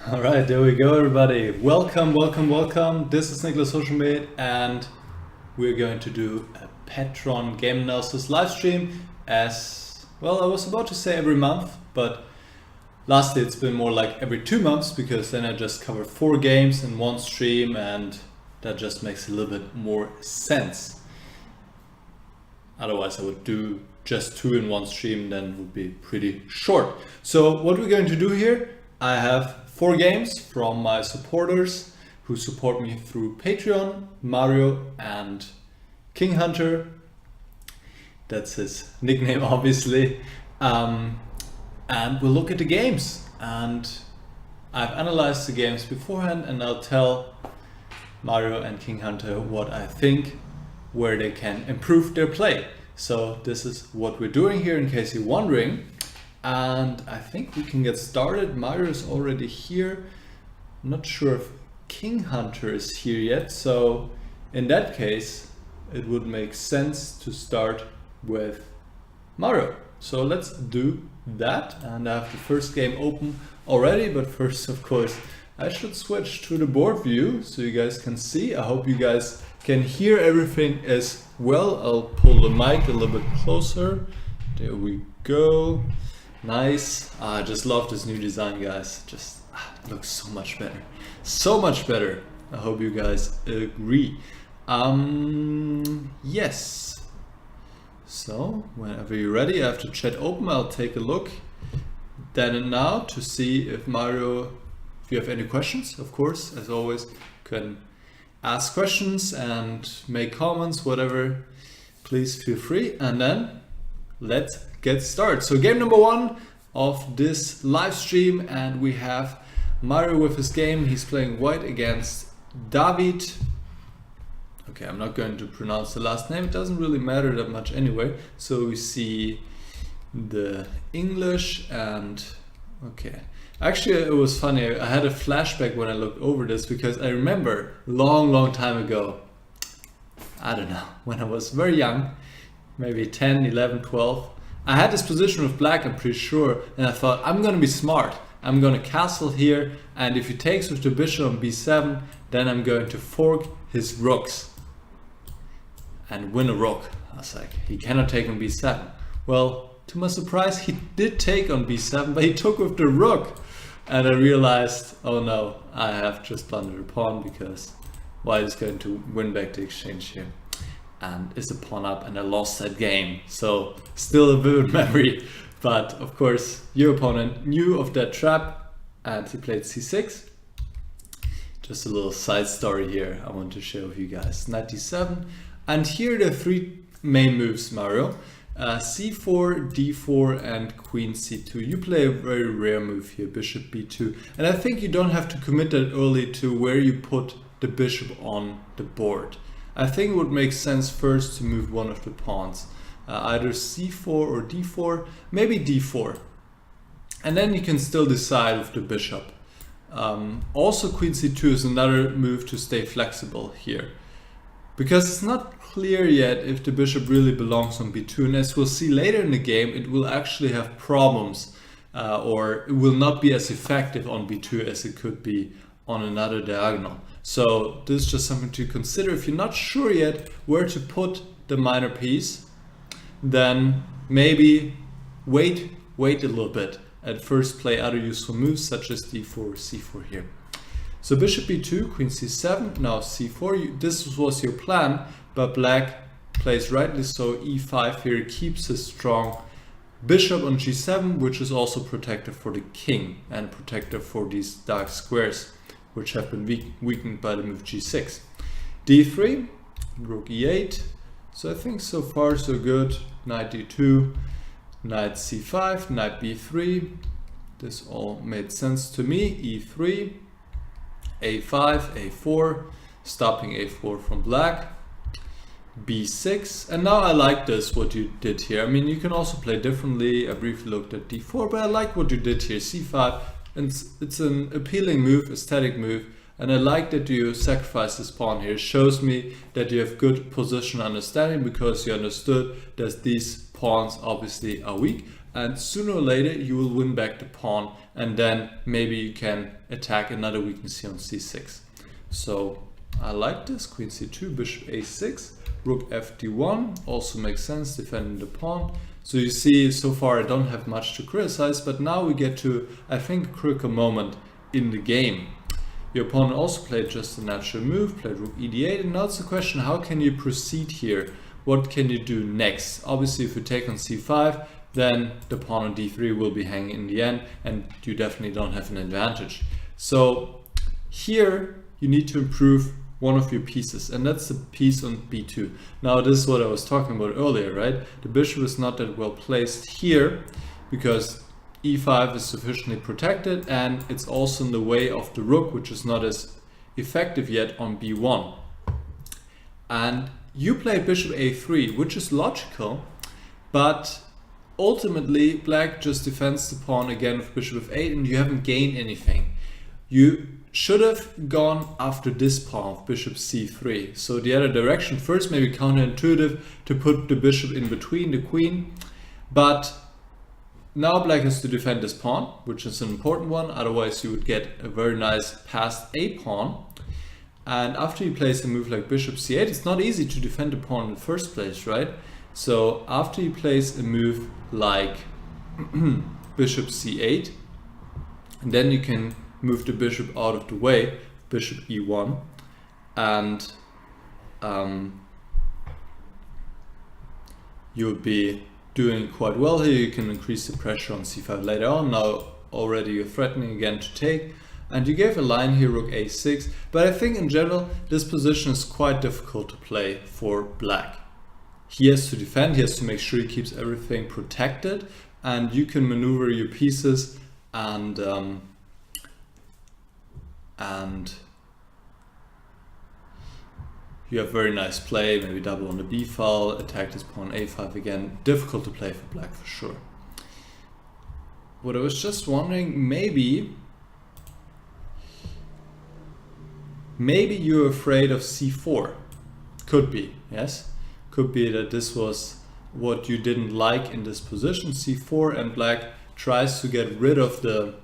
All right, there we go, everybody. Welcome, welcome, welcome. This is niclas.huschenbeth, and we're going to do a Patron game analysis live stream. As well, I was about to say every month, but lastly it's been more like every 2 months, because then I just covered 4 games in one stream, and that just makes a little bit more sense. Otherwise, I would do just 2 in one stream, then it would be pretty short. So what we're going to do here, I have 4 games from my supporters who support me through Patreon: Mario and King Hunter. That's his nickname, obviously. And we'll look at the games. And I've analyzed the games beforehand, and I'll tell Mario and King Hunter what I think, where they can improve their play. So this is what we're doing here, in case you're wondering. And I think we can get started. Mario is already here. Not sure if King Hunter is here yet. So in that case, it would make sense to start with Mario. So let's do that. And I have the first game open already. But first, of course, I should switch to the board view so you guys can see. I hope you guys can hear everything as well. I'll pull the mic a little bit closer. There we go. Nice. I just love this new design, guys. Just it looks so much better. So much better. I hope you guys agree. Yes. So whenever you're ready, I have the chat open. I'll take a look then and now to see if Mario, if you have any questions, of course, as always, you can ask questions and make comments, whatever. Please feel free. And then let's get started. So game number 1 of this live stream, and we have Mario with his game. He's playing white against David. Okay, I'm not going to pronounce the last name. It doesn't really matter that much anyway. So we see the English and okay. Actually, it was funny. I had a flashback when I looked over this, because I remember long time ago, I don't know, when I was very young, maybe 10, 11, 12, I had this position with black, I'm pretty sure, and I thought, I'm gonna be smart. I'm gonna castle here, and if he takes with the bishop on b7, then I'm going to fork his rooks and win a rook. I was like, he cannot take on b7. Well, to my surprise, he did take on b7, but he took with the rook. And I realized, oh no, I have just blundered a pawn, because white is going to win back the exchange here. And is a pawn up, and I lost that game. So still a vivid memory, but of course your opponent knew of that trap and he played c6. Just a little side story here I want to share with you guys. Knight d7, and here are the 3 main moves, Mario. c4, d4 and queen c2. You play a very rare move here, bishop b2, and I think you don't have to commit that early to where you put the bishop on the board. I think it would make sense first to move one of the pawns, either c4 or d4, maybe d4, and then you can still decide with the bishop. Also queen c2 is another move to stay flexible here, because it's not clear yet if the bishop really belongs on b2, and as we'll see later in the game, it will actually have problems, or it will not be as effective on b2 as it could be on another diagonal. So this is just something to consider. If you're not sure yet where to put the minor piece, then maybe wait a little bit. At first play other useful moves such as d4 or c4 here. So bishop b2, queen c7, now c4. This was your plan, but black plays rightly so e5 here, keeps his strong bishop on g7, which is also protective for the king and protective for these dark squares, which have been weakened by the move g6. d3, rook e8. So I think so far so good. Knight d2, knight c5, knight b3. This all made sense to me. e3, a5, a4, stopping a4 from black, b6. And now I like this, what you did here. I mean, you can also play differently. I briefly looked at d4, but I like what you did here, c5. And it's an appealing move, aesthetic move, and I like that you sacrifice this pawn here. It shows me that you have good position understanding, because you understood that these pawns obviously are weak. and sooner or later you will win back the pawn, and then maybe you can attack another weakness here on c6. So I like this. Queen c2, bishop a6, rook fd1 also makes sense, defending the pawn. So you see, so far I don't have much to criticize, but now we get to, I think, a critical moment in the game. Your opponent also played just a natural move, played rook e8, and now it's the question, how can you proceed here? What can you do next? Obviously, if you take on c5, then the pawn on d3 will be hanging in the end, and you definitely don't have an advantage. So here you need to improve one of your pieces, and that's the piece on b2. Now this is what I was talking about earlier, right? The bishop is not that well placed here because e5 is sufficiently protected, and it's also in the way of the rook, which is not as effective yet on b1. And you played bishop a3, which is logical, but ultimately black just defends the pawn again with bishop f8, and you haven't gained anything. You should have gone after this pawn of bishop c3, so the other direction. First, maybe counterintuitive to put the bishop in between the queen, but now black has to defend this pawn, which is an important one, otherwise you would get a very nice passed a pawn. And after he plays a move like bishop c8, it's not easy to defend the pawn in the first place, right? So after he plays a move like bishop c8, and then you can move the bishop out of the way, bishop e1, and you'll be doing quite well here. You can increase the pressure on c5 later on. Now already you're threatening again to take, and you gave a line here, rook a6, but I think in general this position is quite difficult to play for black. He has to defend, he has to make sure he keeps everything protected, and you can maneuver your pieces and you have very nice play, maybe double on the b file, attack this pawn a5 again. Difficult to play for black for sure. What I was just wondering, maybe you're afraid of c4. Could be, yes. Could be that this was what you didn't like in this position, c4, and black tries to get rid of the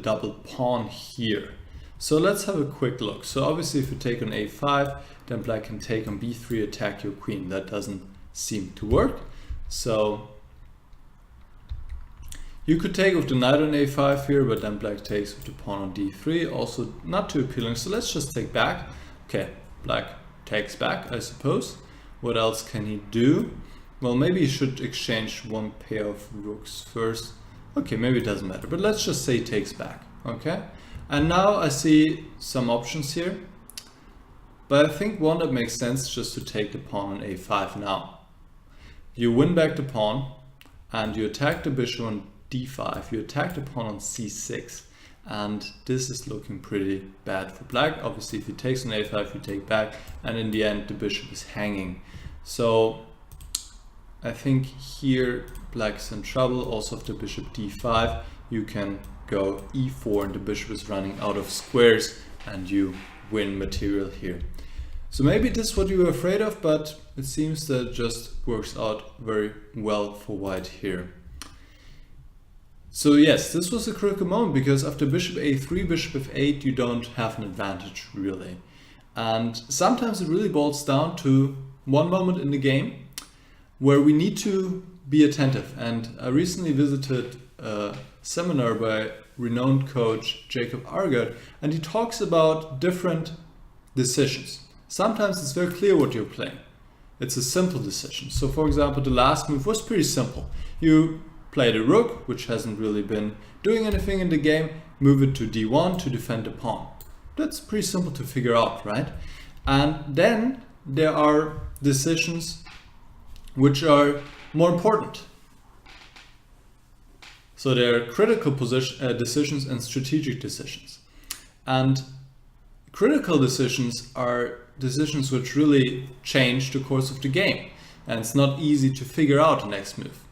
double pawn here. So let's have a quick look. So obviously if you take on a5, then black can take on b3, attack your queen. That doesn't seem to work. So you could take with the knight on a5 here, but then black takes with the pawn on d3, also not too appealing. So let's just take back. Okay, black takes back, I suppose. What else can he do? Well, maybe he should exchange one pair of rooks first. Okay, maybe it doesn't matter, but let's just say he takes back, okay? And now I see some options here, but I think one that makes sense is just to take the pawn on a5 now. You win back the pawn, and you attack the bishop on d5, you attack the pawn on c6, and this is looking pretty bad for black. Obviously if he takes on a5, you take back, and in the end the bishop is hanging. So I think here black is in trouble. Also after bishop d5 you can go e4, and the bishop is running out of squares, and you win material here. So maybe this is what you were afraid of, but it seems that it just works out very well for white here. So yes, this was a critical moment, because after bishop a3, bishop f8, you don't have an advantage really. And sometimes it really boils down to one moment in the game where we need to be attentive. And I recently visited a seminar by renowned coach Jacob Argert, and he talks about different decisions. Sometimes it's very clear what you're playing. It's a simple decision. So for example, the last move was pretty simple. You play the rook, which hasn't really been doing anything in the game, move it to d1 to defend the pawn. That's pretty simple to figure out, right? And then there are decisions which are more important. So there are critical decisions and strategic decisions. And critical decisions are decisions which really change the course of the game. And it's not easy to figure out the next move.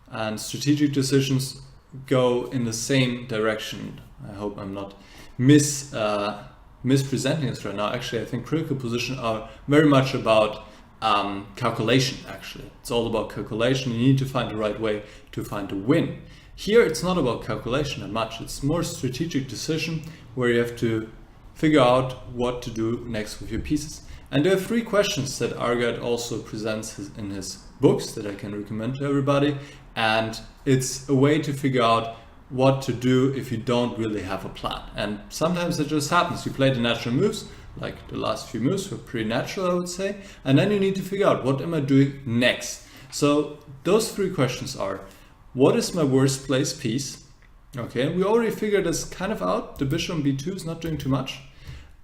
And strategic decisions go in the same direction. I hope I'm not mispresenting this right now. Actually, I think critical positions are very much about calculation, actually. It's all about calculation. You need to find the right way to find a win. Here it's not about calculation that much. It's more strategic decision where you have to figure out what to do next with your pieces. And there are 3 questions that Argad also presents in his books that I can recommend to everybody. And it's a way to figure out what to do if you don't really have a plan. And sometimes it just happens. You play the natural moves, like the last few moves were pretty natural, I would say. And then you need to figure out, what am I doing next? So those 3 questions are, what is my worst place piece? Okay, we already figured this kind of out. The bishop on b2 is not doing too much.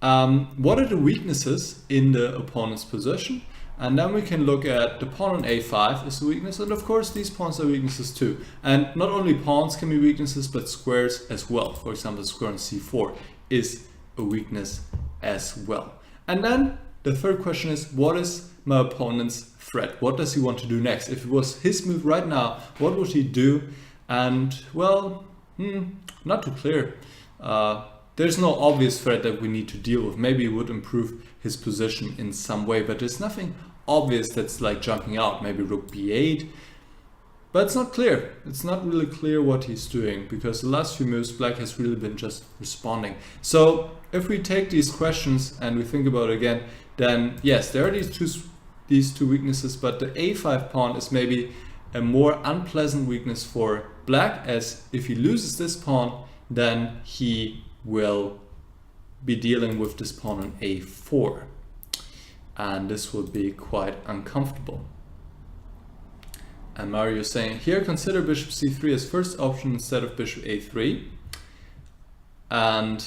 What are the weaknesses in the opponent's position? And then we can look at the pawn on a5 is a weakness, and of course these pawns are weaknesses too. And not only pawns can be weaknesses, but squares as well. For example, the square on c4 is a weakness as well. And then the third question is, what is my opponent's threat? What does he want to do next? If it was his move right now, what would he do? And well, not too clear. There's no obvious threat that we need to deal with. Maybe it would improve his position in some way, but there's nothing obvious that's like jumping out. Maybe rook b8, but it's not clear. It's not really clear what he's doing, because the last few moves black has really been just responding. So if we take these questions and we think about it again, then yes, there are these two weaknesses, but the a5 pawn is maybe a more unpleasant weakness for black, as if he loses this pawn, then he will be dealing with this pawn on a4, and this will be quite uncomfortable. And Mario is saying here, consider bishop c3 as first option instead of bishop a3. And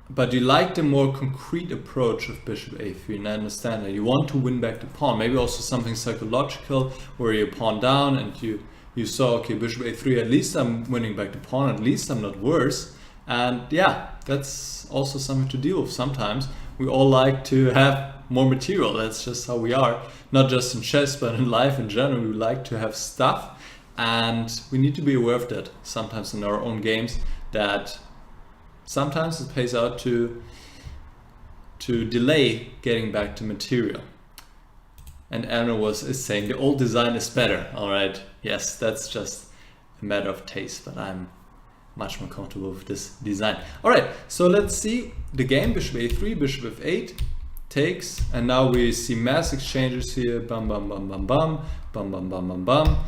but you like the more concrete approach of bishop a3, and I understand that you want to win back the pawn. Maybe also something psychological where you pawn down and you saw, okay, bishop a3, at least I'm winning back the pawn, at least I'm not worse. And yeah, that's also something to deal with sometimes. We all like to have more material. That's just how we are. Not just in chess, but in life in general. We like to have stuff, and we need to be aware of that sometimes in our own games, that sometimes it pays out to delay getting back to material. And Anna is saying the old design is better. All right, yes, that's just a matter of taste, but I'm much more comfortable with this design. All right, so let's see the game. Bishop a3, bishop f8 takes, and now we see mass exchanges here. Bum bum bum bum bum bum bum bum bum bum. A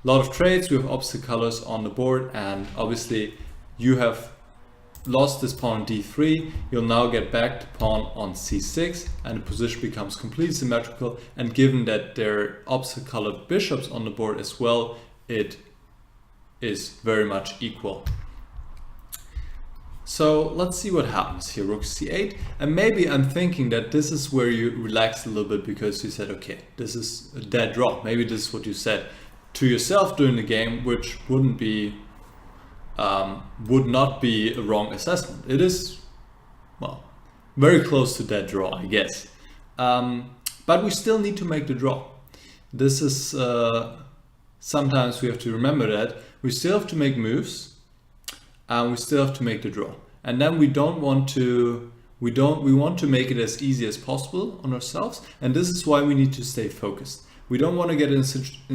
lot of trades. We have opposite colors on the board, and obviously you have lost this pawn on d3, you'll now get back the pawn on c6, and the position becomes completely symmetrical. And given that there are opposite colored bishops on the board as well, it is very much equal. So let's see what happens here. Rook c8, and maybe I'm thinking that this is where you relaxed a little bit, because you said, okay, this is a dead draw. Maybe this is what you said to yourself during the game, which would not be a wrong assessment. It is, well, very close to dead draw, I guess. But we still need to make the draw. This is, sometimes we have to remember that we still have to make moves, and we still have to make the draw. And then we want to make it as easy as possible on ourselves. And this is why we need to stay focused. We don't want to get in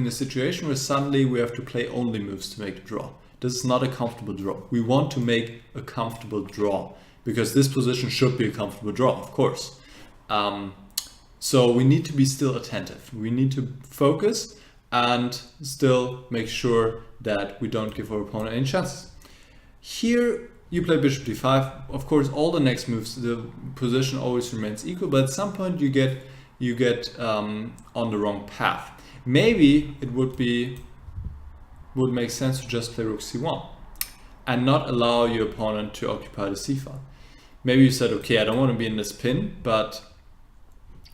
a situation where suddenly we have to play only moves to make the draw. This is not a comfortable draw. We want to make a comfortable draw, because this position should be a comfortable draw, of course. So we need to be still attentive. We need to focus and still make sure that we don't give our opponent any chances. Here you play bishop d5. Of course, all the next moves, the position always remains equal, but at some point you get on the wrong path. Maybe it would make sense to just play rook c1 and not allow your opponent to occupy the c file. Maybe you said, okay, I don't want to be in this pin, but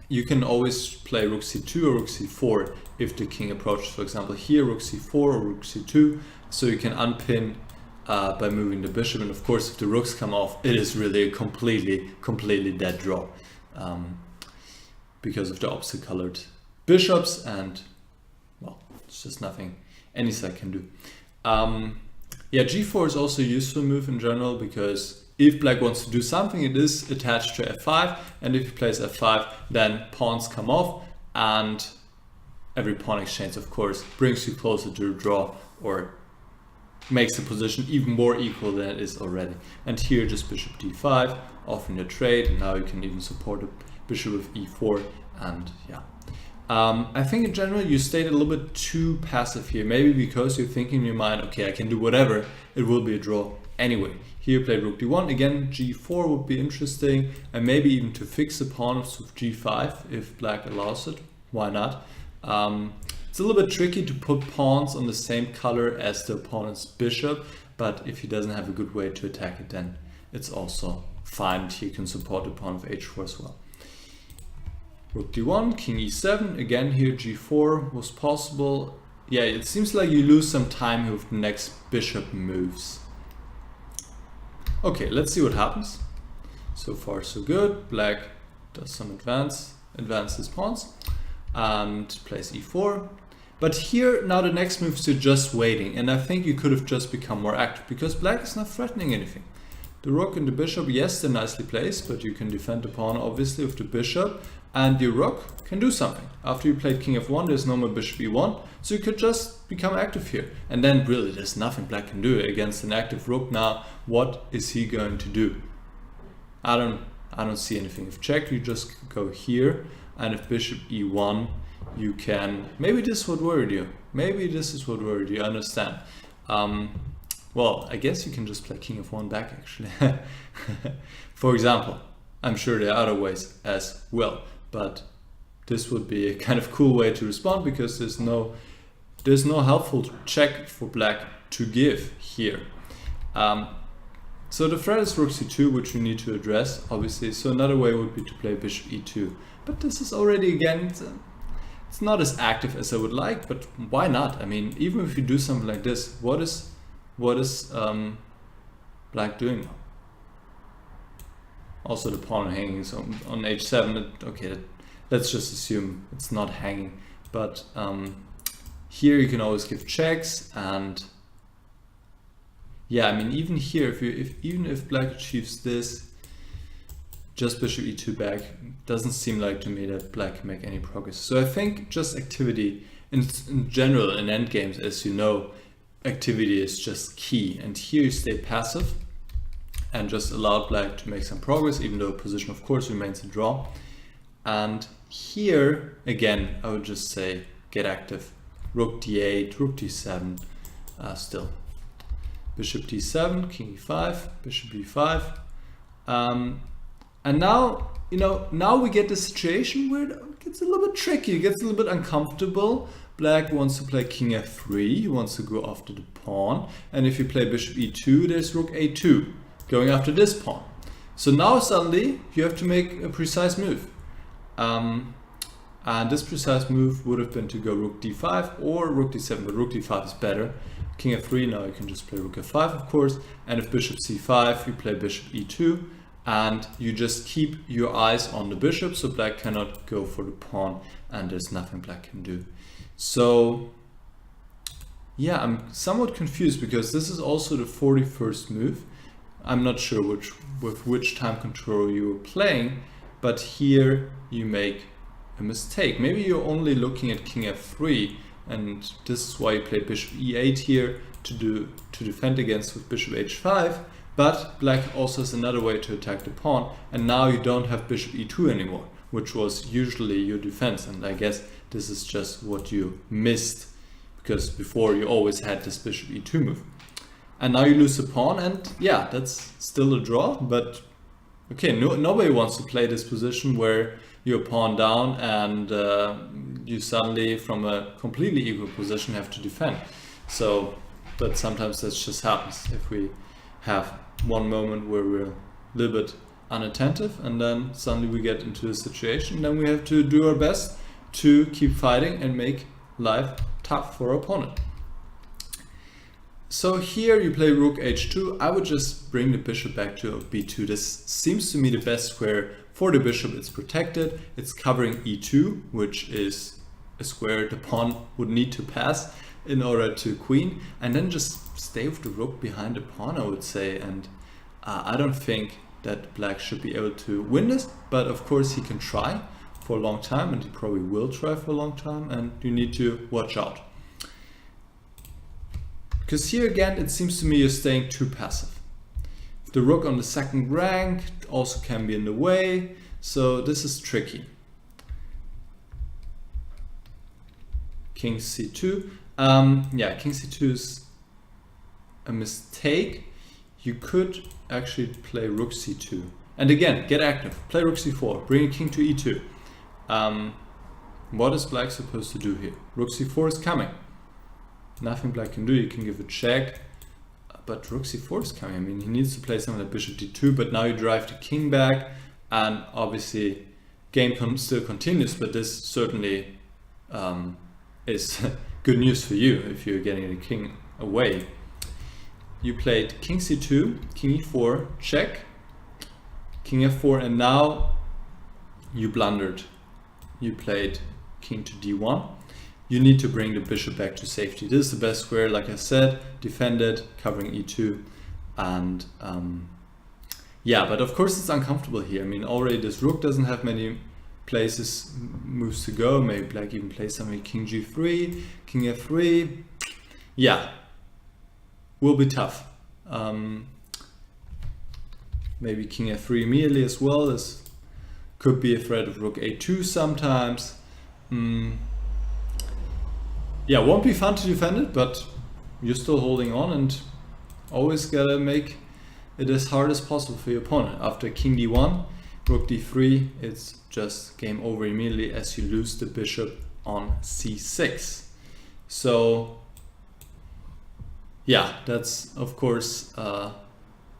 you can always play rook c2 or rook c4 if the king approaches. For example, here rook c4 or rook c2, so you can unpin by moving the bishop. And of course, if the rooks come off, it is really a completely dead draw, because of the opposite colored bishops, and well, it's just nothing any side can do. Yeah, g4 is also a useful move in general, because if black wants to do something, it is attached to f5, and if he plays f5, then pawns come off, and every pawn exchange, of course, brings you closer to the draw or makes the position even more equal than it is already. And here just bishop d5, offering the trade, and now you can even support the bishop with e4, and yeah. I think in general you stayed a little bit too passive here, maybe because you're thinking in your mind, okay, I can do whatever, it will be a draw anyway. Here you played rook d1, again g4 would be interesting, and maybe even to fix the pawns with g5 if black allows it, why not? It's a little bit tricky to put pawns on the same color as the opponent's bishop, but if he doesn't have a good way to attack it, then it's also fine. He can support the pawn of h4 as well. Rook d1, king e7, again here g4 was possible. Yeah, it seems like you lose some time here with the next bishop moves. Okay, let's see what happens. So far so good. Black does some advance his pawns and plays e4. But here now the next move is you're just waiting, and I think you could have just become more active because black is not threatening anything. The rook and the bishop, yes, they're nicely placed, but you can defend the pawn obviously with the bishop, and your rook can do something. After you played king f1, there's no more bishop e1, so you could just become active here. And then really there's nothing black can do against an active rook. Now what is he going to do? I don't see anything. If check, you just go here, and if bishop e1, you can, maybe this would worry you. Maybe this is what worried you, I understand. Well, I guess you can just play king f1 back actually. For example, I'm sure there are other ways as well, but this would be a kind of cool way to respond because there's no helpful check for black to give here. So the threat is rook c2, which we need to address obviously. So another way would be to play bishop e2, but this is already again, it's not as active as I would like, but why not? I mean, even if you do something like this, what is black doing now? Also the pawn hanging is on h7. Okay, let's just assume it's not hanging, but here you can always give checks, and yeah, I mean, even here, even if black achieves this, just bishop e2 back, doesn't seem like to me that black can make any progress. So I think just activity in general in endgames, as you know, activity is just key. And here you stay passive and just allow black to make some progress, even though position of course remains a draw. And here again, I would just say get active. Rook d8, rook d7, still. Bishop d7, king e5, bishop e5. And now, you know, now we get the situation where it gets a little bit tricky, it gets a little bit uncomfortable. Black wants to play king f3, he wants to go after the pawn. And if you play bishop e2, there's rook a2, going after this pawn. So now suddenly you have to make a precise move. And this precise move would have been to go rook d5 or rook d7, but rook d5 is better. King f3, now you can just play rook f5 of course. And if bishop c5, you play bishop e2. And you just keep your eyes on the bishop, so black cannot go for the pawn, and there's nothing black can do. So yeah, I'm somewhat confused because this is also the 41st move. I'm not sure with which time control you were playing, but here you make a mistake. Maybe you're only looking at king f3, and this is why you play bishop e8 here to defend against with bishop h5. But black also has another way to attack the pawn, and now you don't have bishop e2 anymore, which was usually your defense, and I guess this is just what you missed, because before you always had this bishop e2 move. And now you lose the pawn, and yeah, that's still a draw, but okay, nobody wants to play this position where you're pawn down and you suddenly from a completely equal position have to defend. So, but sometimes that just happens if we have one moment where we're a little bit unattentive, and then suddenly we get into a situation, then we have to do our best to keep fighting and make life tough for our opponent. So here you play rook h2. I would just bring the bishop back to b2. This seems to me the best square for the bishop. It's protected, it's covering e2, which is a square the pawn would need to pass in order to queen, and then just stay with the rook behind the pawn, I would say. And I don't think that black should be able to win this, but of course he can try for a long time, and he probably will try for a long time, and you need to watch out. Because here again, it seems to me you're staying too passive. The rook on the second rank also can be in the way, so this is tricky. King c2. Yeah, king c2 is a mistake. You could actually play rook c2. And again, get active. Play rook c4. Bring a king to e2. What is black supposed to do here? Rook c4 is coming. Nothing black can do. You can give a check. But rook c4 is coming. I mean, he needs to play something like bishop d2. But now you drive the king back. And obviously, game still continues. But this certainly is good news for you if you're getting the king away. You played king c2, king e4, check, king f4, and now you blundered. You played king to d1. You need to bring the bishop back to safety. This is the best square, like I said, defended, covering e2, and yeah, but of course it's uncomfortable here. I mean, already this rook doesn't have many moves to go. Maybe black even plays something king g3, king f3. Yeah, will be tough. Maybe king f3 immediately as well. This could be a threat of rook a2 sometimes. Yeah, won't be fun to defend it, but you're still holding on, and always gotta make it as hard as possible for your opponent. After king d1, rook d3, it's just game over immediately as you lose the bishop on c6. So yeah, that's of course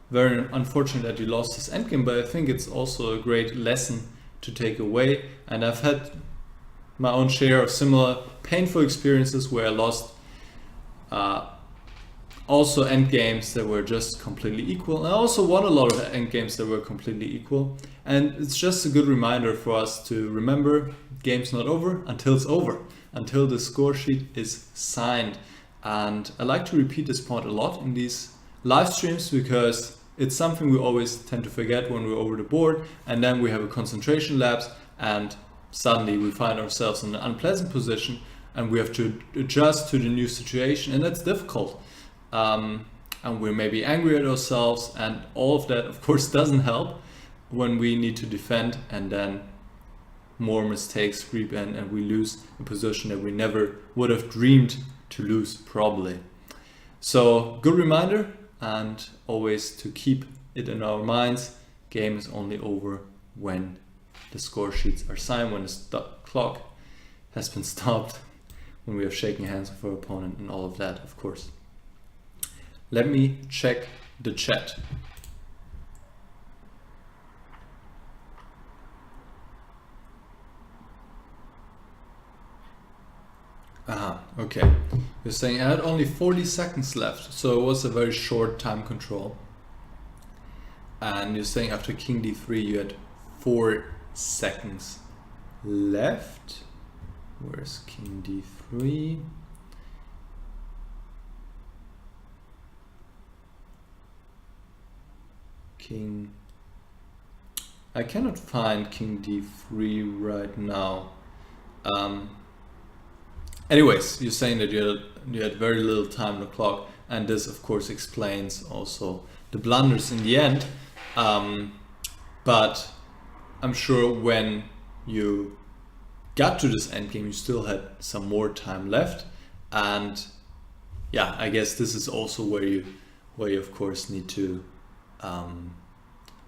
very unfortunate that you lost this endgame, but I think it's also a great lesson to take away. And I've had my own share of similar painful experiences where I lost also endgames that were just completely equal. And I also won a lot of endgames that were completely equal. And it's just a good reminder for us to remember, game's not over until it's over, until the score sheet is signed. And I like to repeat this point a lot in these live streams because it's something we always tend to forget when we're over the board, and then we have a concentration lapse and suddenly we find ourselves in an unpleasant position and we have to adjust to the new situation, and that's difficult. And we're maybe angry at ourselves, and all of that of course doesn't help when we need to defend, and then more mistakes creep in and we lose a position that we never would have dreamed to lose probably. So good reminder, and always to keep it in our minds, game is only over when the score sheets are signed, when the clock has been stopped, when we are shaking hands with our opponent and all of that, of course. Let me check the chat. Okay. You're saying I had only 40 seconds left, so it was a very short time control. And you're saying after king d3 you had 4 seconds left. Where's king d3? King... I cannot find king d3 right now. Anyways, you're saying that you had very little time on the clock, and this of course explains also the blunders in the end. But I'm sure when you got to this endgame you still had some more time left, and yeah, I guess this is also where you of course need to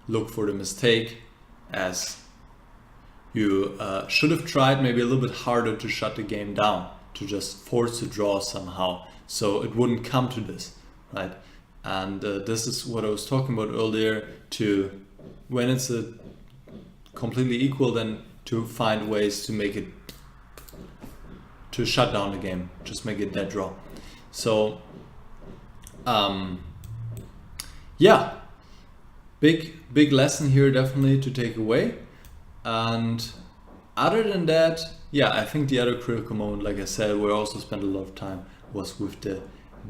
look for the mistake, as you should have tried maybe a little bit harder to shut the game down, to just force a draw somehow, so it wouldn't come to this, right? And this is what I was talking about earlier, to when it's a completely equal, then to find ways to make it, to shut down the game, just make it dead draw. So yeah, big lesson here definitely to take away. And other than that, yeah, I think the other critical moment, like I said, where I also spent a lot of time, was with the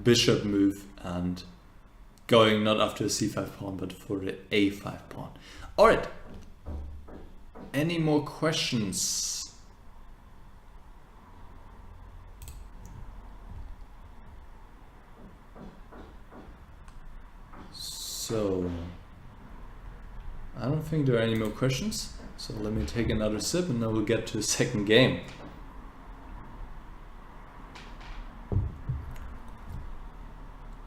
bishop move and going not after the c5 pawn, but for the a5 pawn. All right. Any more questions? So, I don't think there are any more questions. So let me take another sip and then we'll get to the second game.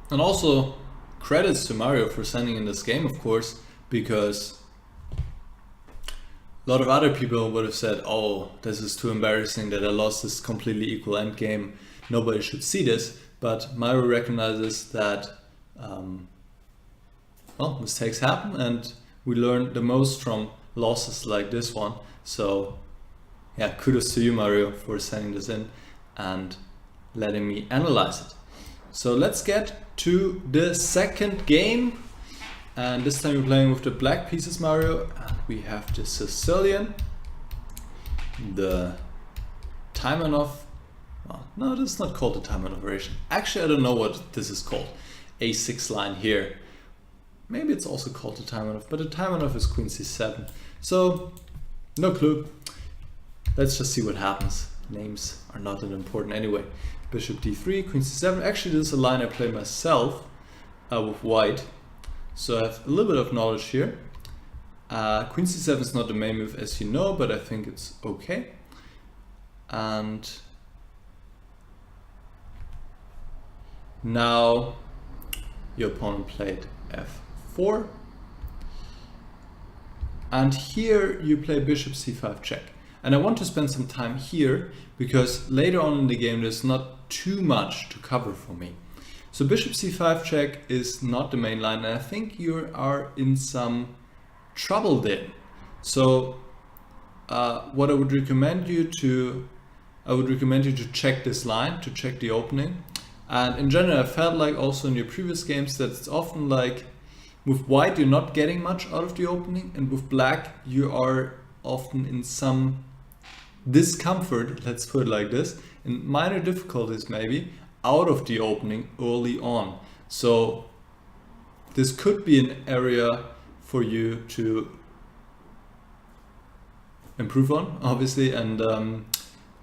And also, credits to Mario for sending in this game, of course, because a lot of other people would have said, oh, this is too embarrassing that I lost this completely equal endgame. Nobody should see this. But Mario recognizes that well, mistakes happen and we learn the most from losses like this one. So yeah, kudos to you, Mario, for sending this in and letting me analyze it. So let's get to the second game, and this time we're playing with the black pieces, Mario, and we have the Sicilian, the Taimanov, well, no, this is not called the Taimanov variation. Actually, I don't know what this is called. A6 line here. Maybe it's also called the Taimanov, but the Taimanov is queen c7. So, no clue. Let's just see what happens. Names are not that important anyway. Bishop d3, queen c7. Actually, this is a line I play myself with white. So I have a little bit of knowledge here. Queen c7 is not the main move, as you know, but I think it's okay. And now your opponent played f4. And here you play bishop c5 check. And I want to spend some time here because later on in the game there's not too much to cover for me. So bishop c5 check is not the main line, and I think you are in some trouble there. So what I would recommend you to check this line, to check the opening. And in general, I felt like also in your previous games that it's often like with white you're not getting much out of the opening, and with black you are often in some discomfort, let's put it like this, and minor difficulties maybe out of the opening early on. So this could be an area for you to improve on, obviously, and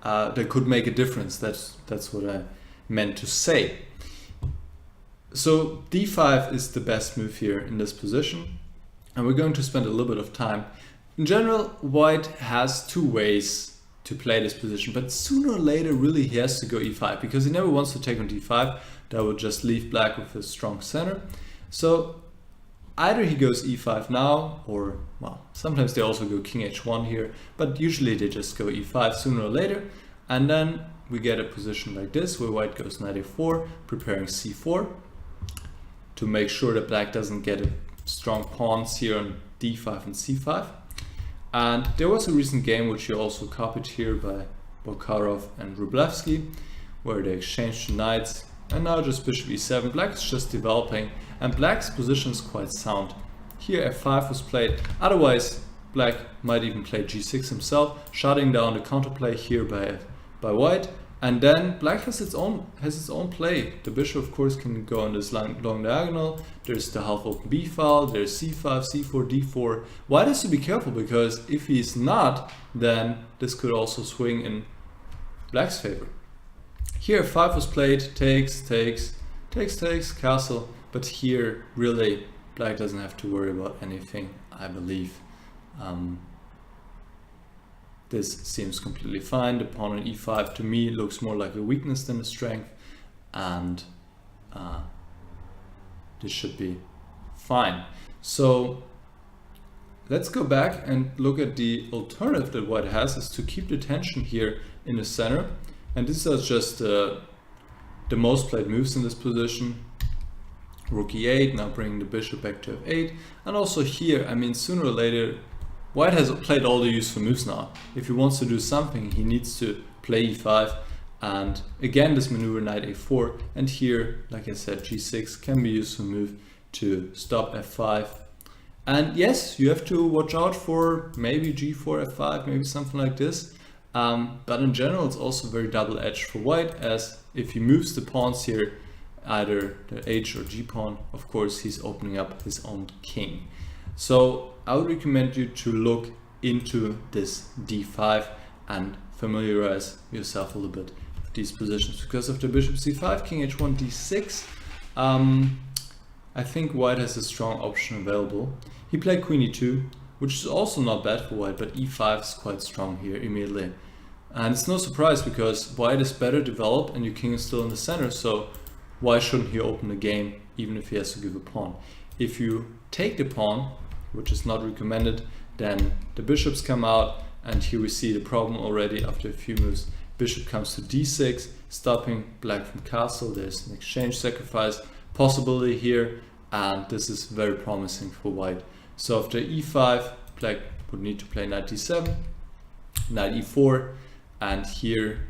that could make a difference. That's what I meant to say. So d5 is the best move here in this position, and we're going to spend a little bit of time. In general, white has two ways to play this position, but sooner or later really he has to go e5 because he never wants to take on d5. That would just leave black with a strong center. So either he goes e5 now, or well, sometimes they also go king h1 here, but usually they just go e5 sooner or later, and then we get a position like this where white goes knight a4, preparing c4 to make sure that black doesn't get a strong pawns here on d5 and c5. And there was a recent game which you also copied here by Bokarov and Wróblewski, where they exchanged the knights, and now just bishop e7. Black is just developing, and black's position is quite sound. Here f5 was played, otherwise black might even play g6 himself, shutting down the counterplay here by white. And then black has its own play. The bishop of course can go on this long diagonal. There's the half open b file, there's c5, c4, d4. White has to be careful because if he's not, then this could also swing in black's favor. Here 5 was played, takes, castle, but here really black doesn't have to worry about anything, I believe. This seems completely fine. The pawn on e5 to me looks more like a weakness than a strength, and this should be fine. So let's go back and look at the alternative that white has, is to keep the tension here in the center, and these are just the most played moves in this position. Rook e8, now bringing the bishop back to f8, and also here, I mean, sooner or later white has played all the useful moves now. If he wants to do something, he needs to play e5, and again this maneuver knight a4, and here, like I said, g6 can be a useful move to stop f5. And yes, you have to watch out for maybe g4, f5, maybe something like this. But in general, it's also very double-edged for white, as if he moves the pawns here either the H or G pawn, of course he's opening up his own king. So I would recommend you to look into this d5 and familiarize yourself a little bit with these positions. Because of the bishop c5, king h1, d6, I think white has a strong option available. He played queen e2, which is also not bad for white, but e5 is quite strong here immediately. And it's no surprise because white is better developed and your king is still in the center, so why shouldn't he open the game even if he has to give a pawn? If you take the pawn, which is not recommended, then the bishops come out, and here we see the problem already after a few moves. Bishop comes to d6, stopping black from castle. There's an exchange sacrifice possibility here, and this is very promising for white. So after e5, black would need to play knight d7, knight e4, and here,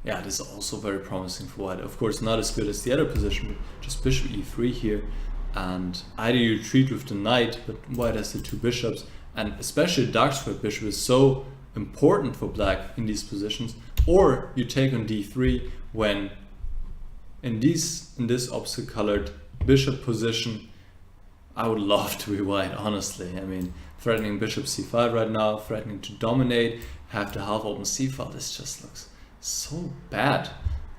yeah, this is also very promising for white. Of course, not as good as the other position, but just bishop e3 here, and either you retreat with the knight, but white has the two bishops, and especially the dark squared bishop is so important for black in these positions, or you take on d3 when in this opposite colored bishop position. I would love to be white, honestly. I mean, threatening bishop c5 right now, threatening to dominate, have the half open c file. This just looks so bad.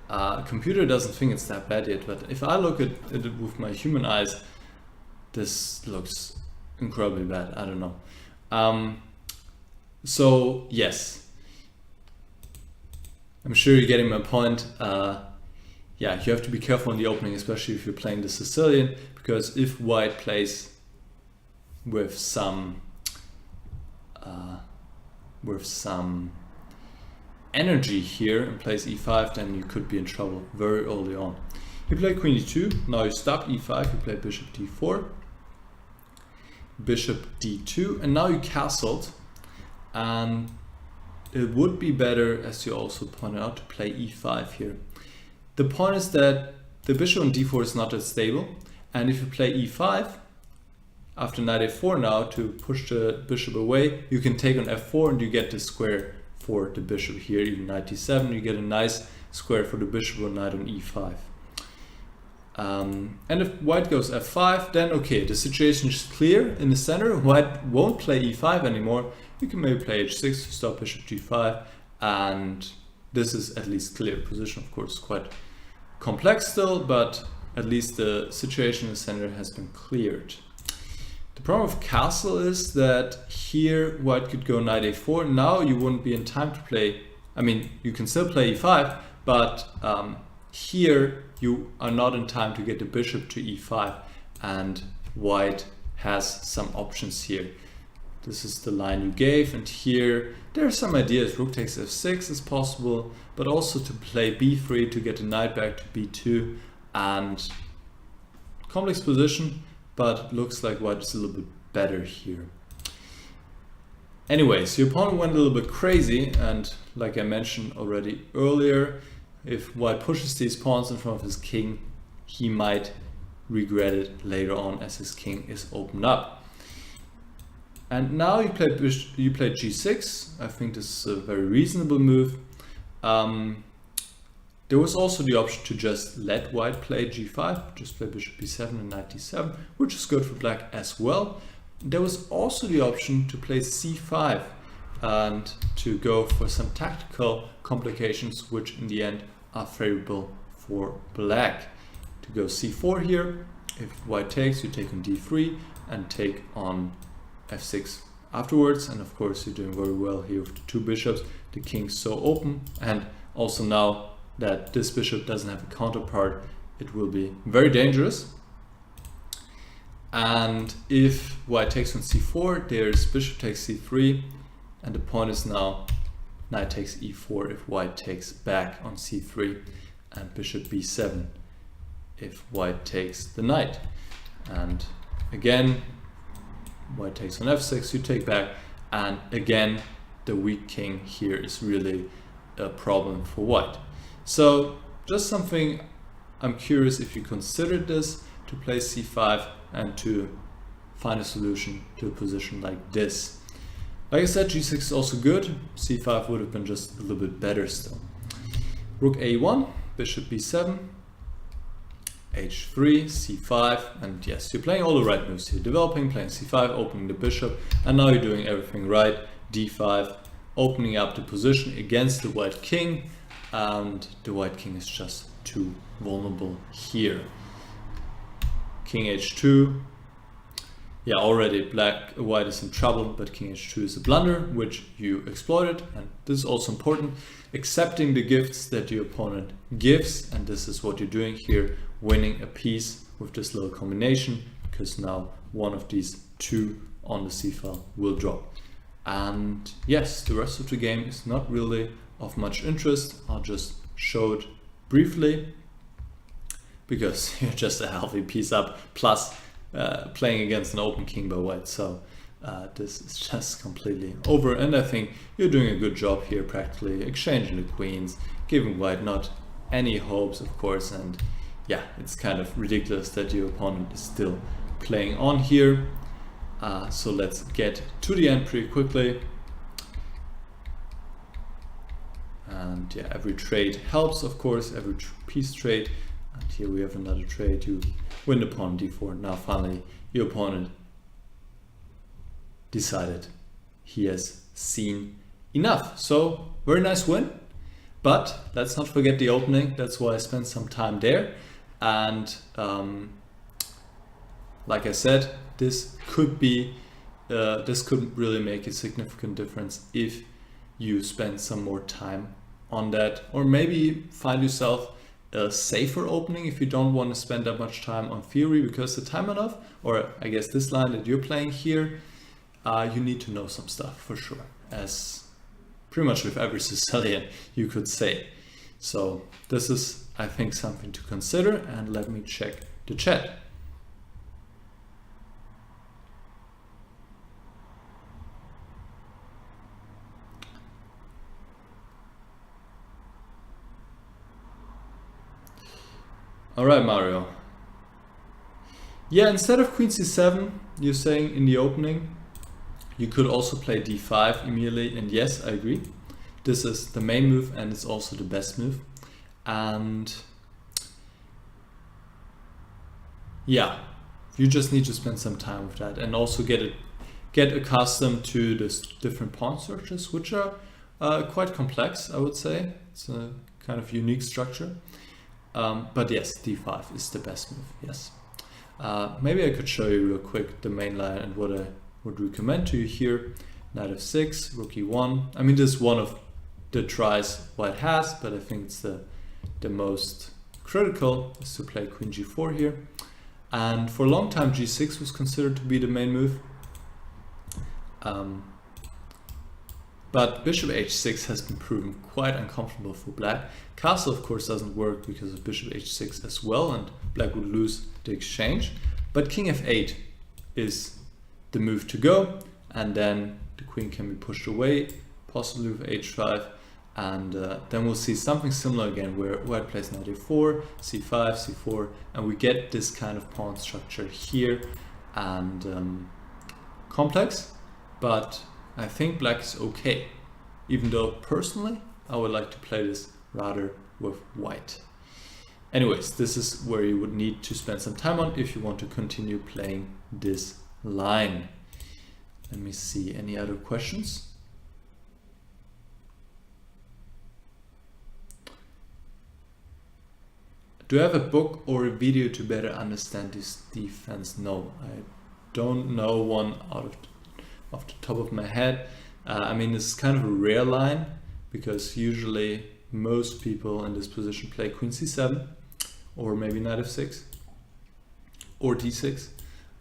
The computer doesn't think it's that bad yet, but if I look at it with my human eyes, this looks incredibly bad. I don't know. So yes, I'm sure you're getting my point. Yeah, you have to be careful in the opening, especially if you're playing the Sicilian, because if white plays with some energy here and plays e5, then you could be in trouble very early on. You play queen e2, now you stop e5, you play bishop d4, bishop d2, and now you castled, and it would be better, as you also pointed out, to play e5 here. The point is that the bishop on d4 is not that stable, and if you play e5 after knight a4 now to push the bishop away, you can take on f4 and you get the square for the bishop here. Even knight d7, you get a nice square for the bishop or knight on e5. And if white goes f5, then okay, the situation is clear in the center. White won't play e5 anymore. You can maybe play h6 to stop bishop g5, and this is at least clear. Position, of course, quite complex still, but at least the situation in the center has been cleared. The problem with castle is that here white could go knight a4. Now you wouldn't be in time to play, I mean, you can still play e5, but here you are not in time to get the bishop to e5, and white has some options here. This is the line you gave, and here there are some ideas. Rook takes f6 is possible, but also to play b3 to get the knight back to b2, and complex position, but looks like white is a little bit better here. Anyways, your opponent went a little bit crazy, and like I mentioned already earlier, if white pushes these pawns in front of his king, he might regret it later on as his king is opened up. And now you played g6. I think this is a very reasonable move. There was also the option to just let white play g5, just play bishop b7 and knight d7, which is good for black as well. There was also the option to play c5 and to go for some tactical complications, which in the end are favorable for black. To go c4 here, if white takes, you take on d3 and take on f6 afterwards, and of course you're doing very well here with the two bishops. The king's so open, and also now that this bishop doesn't have a counterpart, it will be very dangerous. And if white takes on c4, there's bishop takes c3, and the point is now knight takes e4 if white takes back on c3, and bishop b7 if white takes the knight. And again, white takes on f6, you take back, and again the weak king here is really a problem for white. So just something I'm curious if you considered this, to play c5 and to find a solution to a position like this. Like I said, g6 is also good. c5 would have been just a little bit better still. Rook a1, bishop b7, h3, c5, and yes, you're playing all the right moves here. Developing, playing c5, opening the bishop, and now you're doing everything right. d5, opening up the position against the white king, and the white king is just too vulnerable here. King h2. Yeah, already white is in trouble, but king h2 is a blunder, which you exploited, and this is also important. Accepting the gifts that your opponent gives, and this is what you're doing here, winning a piece with this little combination, because now one of these two on the c file will drop. And yes, the rest of the game is not really of much interest. I'll just show it briefly, because you're just a healthy piece up, plus playing against an open king by white, so this is just completely over, and I think you're doing a good job here, practically exchanging the queens, giving white not any hopes, of course, and yeah, it's kind of ridiculous that your opponent is still playing on here. So let's get to the end pretty quickly, and yeah, every trade helps, of course, every piece trade. And here we have another trade. You win the pawn d4. Now finally your opponent decided he has seen enough. So very nice win, but let's not forget the opening. That's why I spent some time there. And like I said, this could really make a significant difference if you spend some more time on that, or maybe find yourself a safer opening if you don't want to spend that much time on theory, because the time enough, or I guess this line that you're playing here, you need to know some stuff for sure, as pretty much with every Sicilian you could say. So this is, I think, something to consider, and let me check the chat. All right, Mario. Yeah, instead of queen c7, you're saying in the opening, you could also play d5 immediately. And yes, I agree. This is the main move, and it's also the best move. And yeah, you just need to spend some time with that, and also get accustomed to the different pawn searches, which are quite complex, I would say. It's a kind of unique structure. But yes, d5 is the best move, yes. Maybe I could show you real quick the main line and what I would recommend to you here. Knight f6, rook e1. I mean, this is one of the tries white has, but I think it's the most critical, is to play queen g4 here. And for a long time, g6 was considered to be the main move. But bishop h6 has been proven quite uncomfortable for black. Castle, of course, doesn't work because of bishop h6 as well, and black would lose the exchange. But king f8 is the move to go, and then the queen can be pushed away, possibly with h5, and then we'll see something similar again, where white plays knight a4, c5, c4, and we get this kind of pawn structure here, and complex, but I think black is okay, even though personally I would like to play this rather with white. Anyways, this is where you would need to spend some time on if you want to continue playing this line. Let me see, any other questions? Do I have a book or a video to better understand this defense? No, I don't know one off the top of my head. I mean, this is kind of a rare line, because usually most people in this position play queen c7, or maybe knight f6, or d6.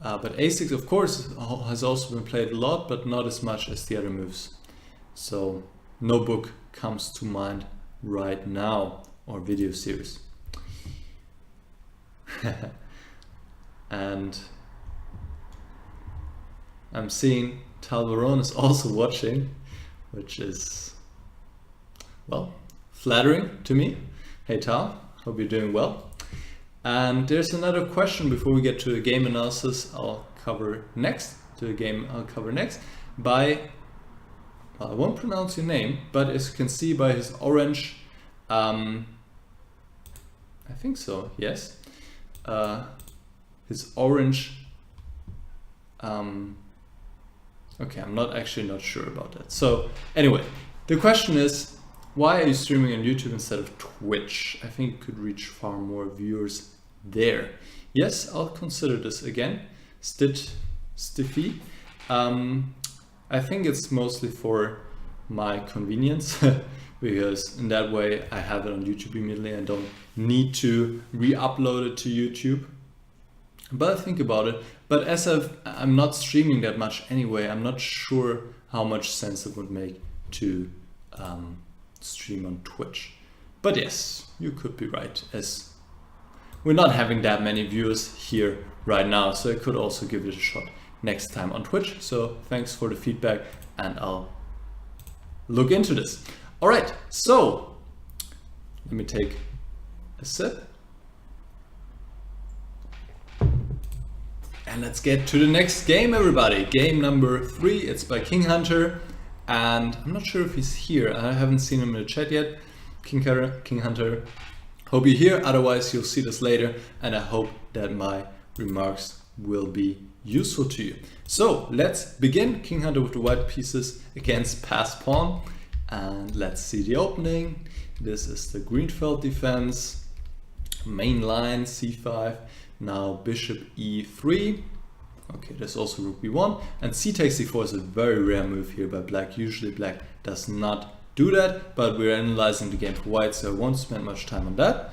But a6, of course, has also been played a lot, but not as much as the other moves. So no book comes to mind right now, or video series. And I'm seeing Talvarone is also watching, which is, well, flattering to me. Hey Tal, hope you're doing well. And there's another question before we get to the game analysis I'll cover next, by, well, I won't pronounce your name, but as you can see by his orange, I think so, yes, his orange. Okay, I'm not sure about that. So anyway, the question is, why are you streaming on YouTube instead of Twitch? I think you could reach far more viewers there. Yes, I'll consider this again. Stiffy. I think it's mostly for my convenience because in that way I have it on YouTube immediately and don't need to re-upload it to YouTube. But think about it. But as I'm not streaming that much anyway, I'm not sure how much sense it would make to stream on Twitch. But yes, you could be right, as we're not having that many viewers here right now, so I could also give it a shot next time on Twitch. So thanks for the feedback and I'll look into this. All right, so let me take a sip. And let's get to the next game, everybody. Game number 3, it's by King Hunter. And I'm not sure if he's here. I haven't seen him in the chat yet. King Hunter, hope you're here. Otherwise, you'll see this later. And I hope that my remarks will be useful to you. So let's begin. King Hunter with the white pieces against pass pawn. And let's see the opening. This is the Greenfeld defense. Main line, c5. Now bishop e3. Okay, there's also rook b1. And c takes c4 is a very rare move here by black. Usually black does not do that, but we're analyzing the game for white, so I won't spend much time on that.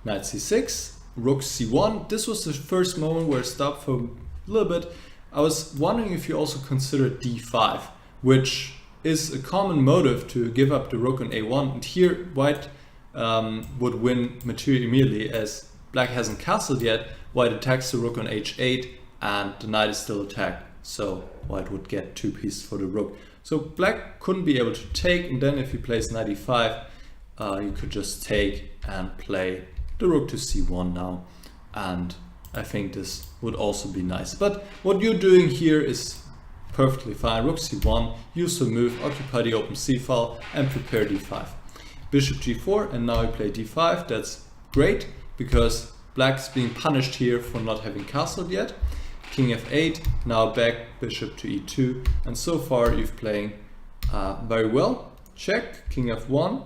Knight c6, rook c1. This was the first moment where I stopped for a little bit. I was wondering if you also consider d5, which is a common motive to give up the rook on a1. And here white would win material immediately, as black hasn't castled yet. White attacks the rook on h8 and the knight is still attacked, so white would get 2 pieces for the rook. So black couldn't be able to take, and then if he plays knight e5, you could just take and play the rook to c1 now, and I think this would also be nice. But what you're doing here is perfectly fine. Rook c1, use the move, occupy the open c file and prepare d5. Bishop g4, and now you play d5. That's great because black's being punished here for not having castled yet. King f8, now back bishop to e2, and so far you're playing very well. Check, king f1,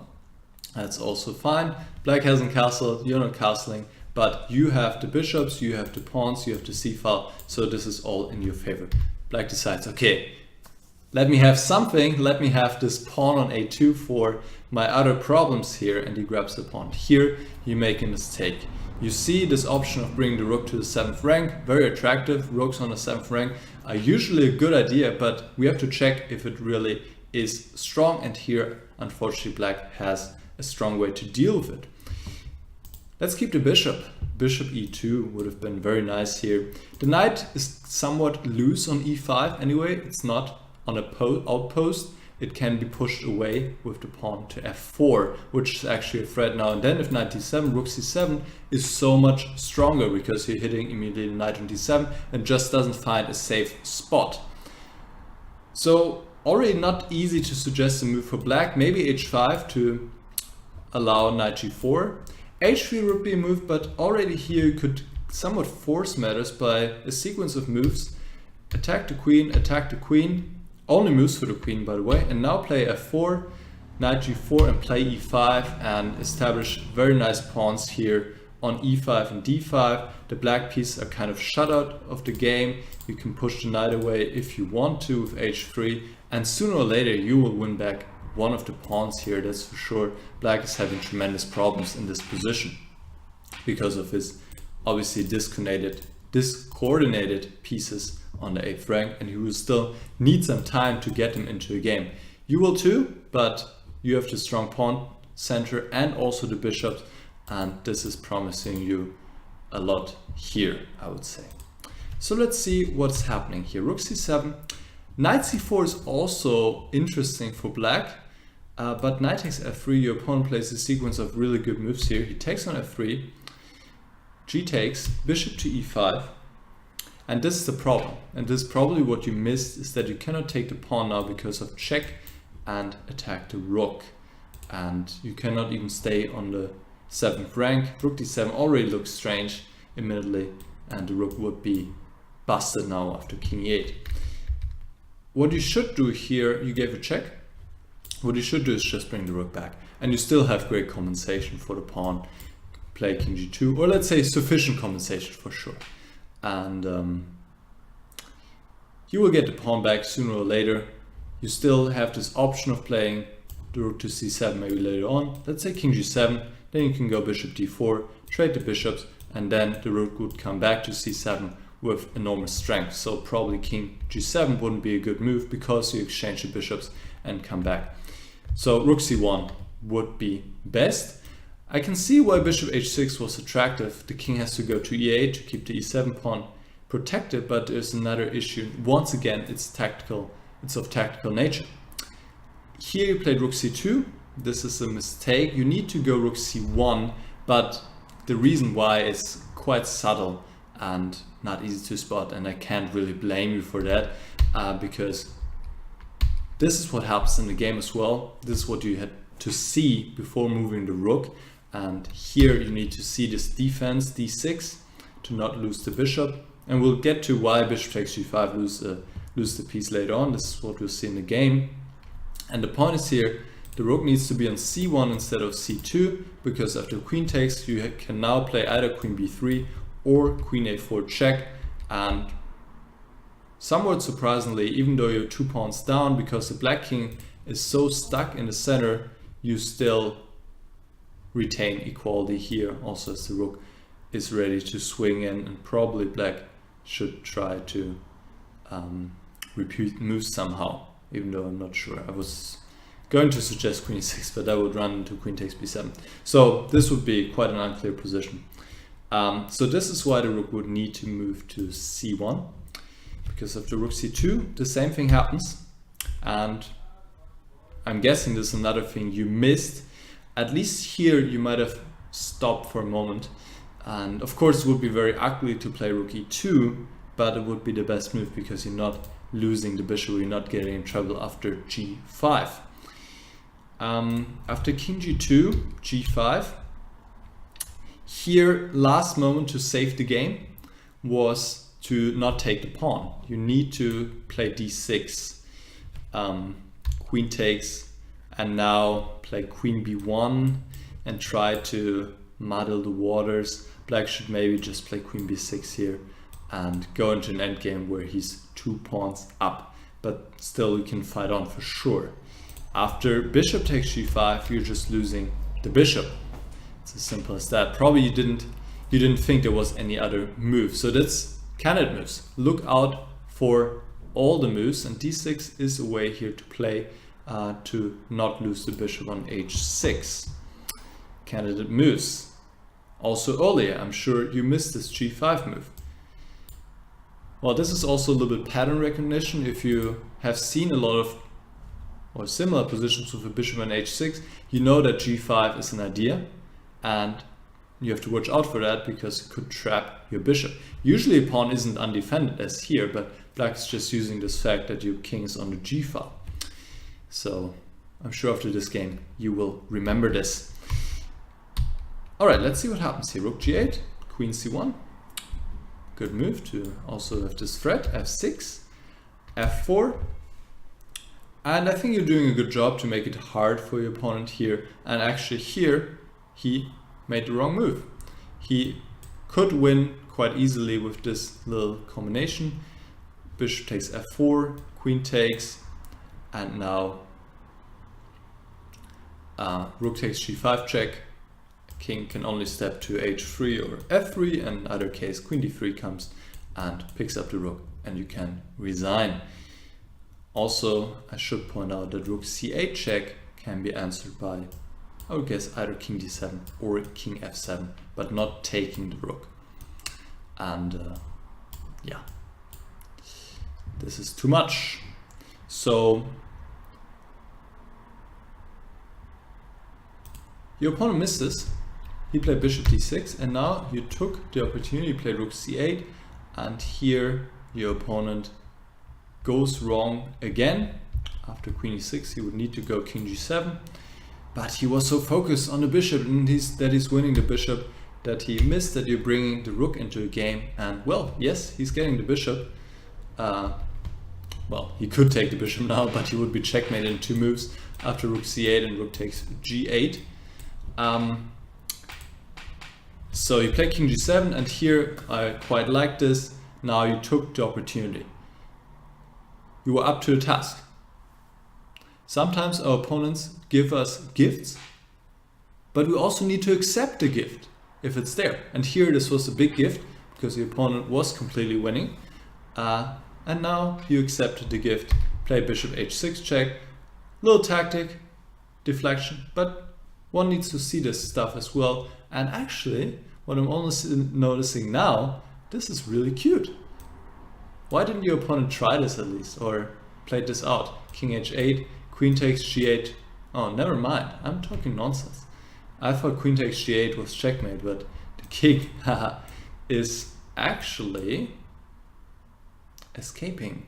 that's also fine. Black hasn't castled, you're not castling, but you have the bishops, you have the pawns, you have the c file, so this is all in your favor. Black decides, okay, let me have something, let me have this pawn on a2 for my other problems here, and he grabs the pawn. Here you make a mistake. You see this option of bringing the rook to the 7th rank, very attractive. Rooks on the 7th rank are usually a good idea, but we have to check if it really is strong, and here unfortunately black has a strong way to deal with it. Let's keep the bishop. Bishop e2 would have been very nice here. The knight is somewhat loose on e5 anyway, it's not on a outpost. It can be pushed away with the pawn to f4, which is actually a threat now. And then if knight d7, rook c7 is so much stronger because you're hitting immediately the knight on d7 and just doesn't find a safe spot. So already not easy to suggest a move for black. Maybe h5 to allow knight g4. h3 would be a move, but already here you could somewhat force matters by a sequence of moves. Attack the queen. Only moves for the queen, by the way, and now play f4, knight g4, and play e5 and establish very nice pawns here on e5 and d5. The black pieces are kind of shut out of the game. You can push the knight away if you want to with h3, and sooner or later you will win back one of the pawns here, that's for sure. Black is having tremendous problems in this position because of his obviously discoordinated pieces on the 8th rank, and you will still need some time to get him into a game. You will too, but you have the strong pawn center and also the bishops, and this is promising you a lot here, I would say. So let's see what's happening here. Rook c7. Knight c4 is also interesting for black, but knight takes f3. Your opponent plays a sequence of really good moves here. He takes on f3, g takes, bishop to e5. And this is the problem, and this is probably what you missed, is that you cannot take the pawn now because of check and attack the rook. And you cannot even stay on the 7th rank. Rook d7 already looks strange. immediately, and the rook would be busted now after king e8. What you should do here, you gave a check. What you should do is just bring the rook back, and you still have great compensation for the pawn. Play king g2, or let's say sufficient compensation for sure. And you will get the pawn back sooner or later. You still have this option of playing the rook to c7 maybe later on. Let's say king g7, then you can go bishop d4, trade the bishops, and then the rook would come back to c7 with enormous strength. So probably king g7 wouldn't be a good move because you exchange the bishops and come back. So rook c1 would be best. I can see why bishop h6 was attractive. The king has to go to e8 to keep the e7 pawn protected, but there's another issue. Once again, it's tactical. It's of tactical nature. Here you played rook c2. This is a mistake. You need to go rook c1, but the reason why is quite subtle and not easy to spot, and I can't really blame you for that, because this is what happens in the game as well. This is what you had to see before moving the rook, and here you need to see this defense d6 to not lose the bishop, and we'll get to why bishop takes g5 lose the piece later on. This is what we'll see in the game. And the point is here, the rook needs to be on c1 instead of c2, because after queen takes, you can now play either queen b3 or queen a4 check. And somewhat surprisingly, even though you're 2 pawns down, because the black king is so stuck in the center, you still retain equality here, also as the rook is ready to swing in, and probably black should try to repeat moves somehow, even though I'm not sure. I was going to suggest queen e6, but I would run into queen takes b7. So this would be quite an unclear position. So this is why the rook would need to move to c1, because after rook c2, the same thing happens. And I'm guessing this is another thing you missed. At least here you might have stopped for a moment. And of course it would be very ugly to play rook e2, but it would be the best move because you're not losing the bishop, you're not getting in trouble after g5. After king g2, g5, here last moment to save the game was to not take the pawn. You need to play d6, queen takes, and now play queen b1 and try to muddle the waters. Black should maybe just play queen b6 here and go into an endgame where he's 2 pawns up, but still you can fight on for sure. After bishop takes g5, you're just losing the bishop. It's as simple as that. Probably you didn't think there was any other move. So that's candidate moves. Look out for all the moves, and d6 is a way here to play to not lose the bishop on h6. Candidate moves. Also earlier, I'm sure you missed this g5 move. Well, this is also a little bit pattern recognition. If you have seen a lot of or similar positions with a bishop on h6, you know that g5 is an idea, and you have to watch out for that because it could trap your bishop. Usually a pawn isn't undefended as here, but black is just using this fact that your king is on the g file. So I'm sure after this game you will remember this. Alright, let's see what happens here. Rook g8, queen c1. Good move to also have this threat. f6, f4. And I think you're doing a good job to make it hard for your opponent here. And actually here, he made the wrong move. He could win quite easily with this little combination. Bishop takes f4, queen takes, and now rook takes g5 check. King can only step to h3 or f3, and in either case queen d3 comes and picks up the rook, and you can resign. Also, I should point out that rook c8 check can be answered by, I would guess, either king d7 or king f7, but not taking the rook. And yeah, this is too much. So your opponent missed this. He played bishop d6, and now you took the opportunity to play rook c8, and here your opponent goes wrong again. After queen e6 he would need to go king g7, but he was so focused on the bishop and that he's winning the bishop that he missed that you're bringing the rook into a game, and well, yes, he's getting the bishop. Well, he could take the bishop now, but he would be checkmated in 2 moves after rook c8 and rook takes g8. So you play king g7, and here I quite like this. Now you took the opportunity. You were up to the task. Sometimes our opponents give us gifts, but we also need to accept the gift if it's there. And here this was a big gift because the opponent was completely winning. And now you accepted the gift. Play bishop h6 check. Little tactic, deflection, but one needs to see this stuff as well. And actually, what I'm almost noticing now, this is really cute. Why didn't your opponent try this at least, or play this out? King h8, queen takes g8. Oh, never mind, I'm talking nonsense. I thought queen takes g8 was checkmate, but the king is actually escaping.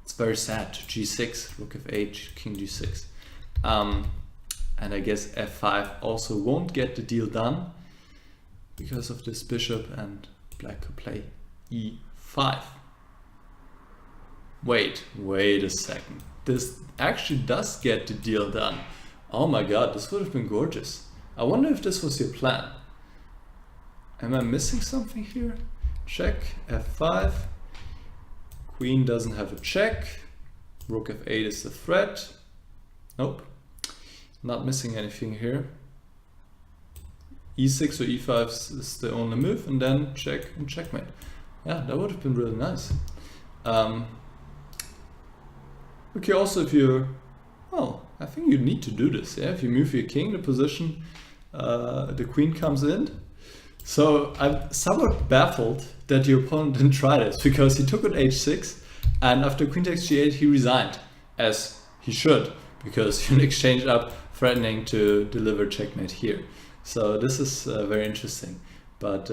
It's very sad. To g6, rook f8, king g6. And I guess f5 also won't get the deal done because of this bishop, and black could play e5. Wait a second. This actually does get the deal done. Oh my god, this would have been gorgeous. I wonder if this was your plan. Am I missing something here? Check, f5. Queen doesn't have a check. Rook f8 is the threat. Nope. Not missing anything here. e6 or e5 is the only move, and then check and checkmate. Yeah, that would have been really nice. Okay, also if you, well, I think you need to do this. Yeah, if you move your king, the position, the queen comes in. So I'm somewhat baffled that your opponent didn't try this, because he took on h6, and after queen takes g8 he resigned, as he should, because you exchanged up threatening to deliver checkmate here. So this is very interesting, but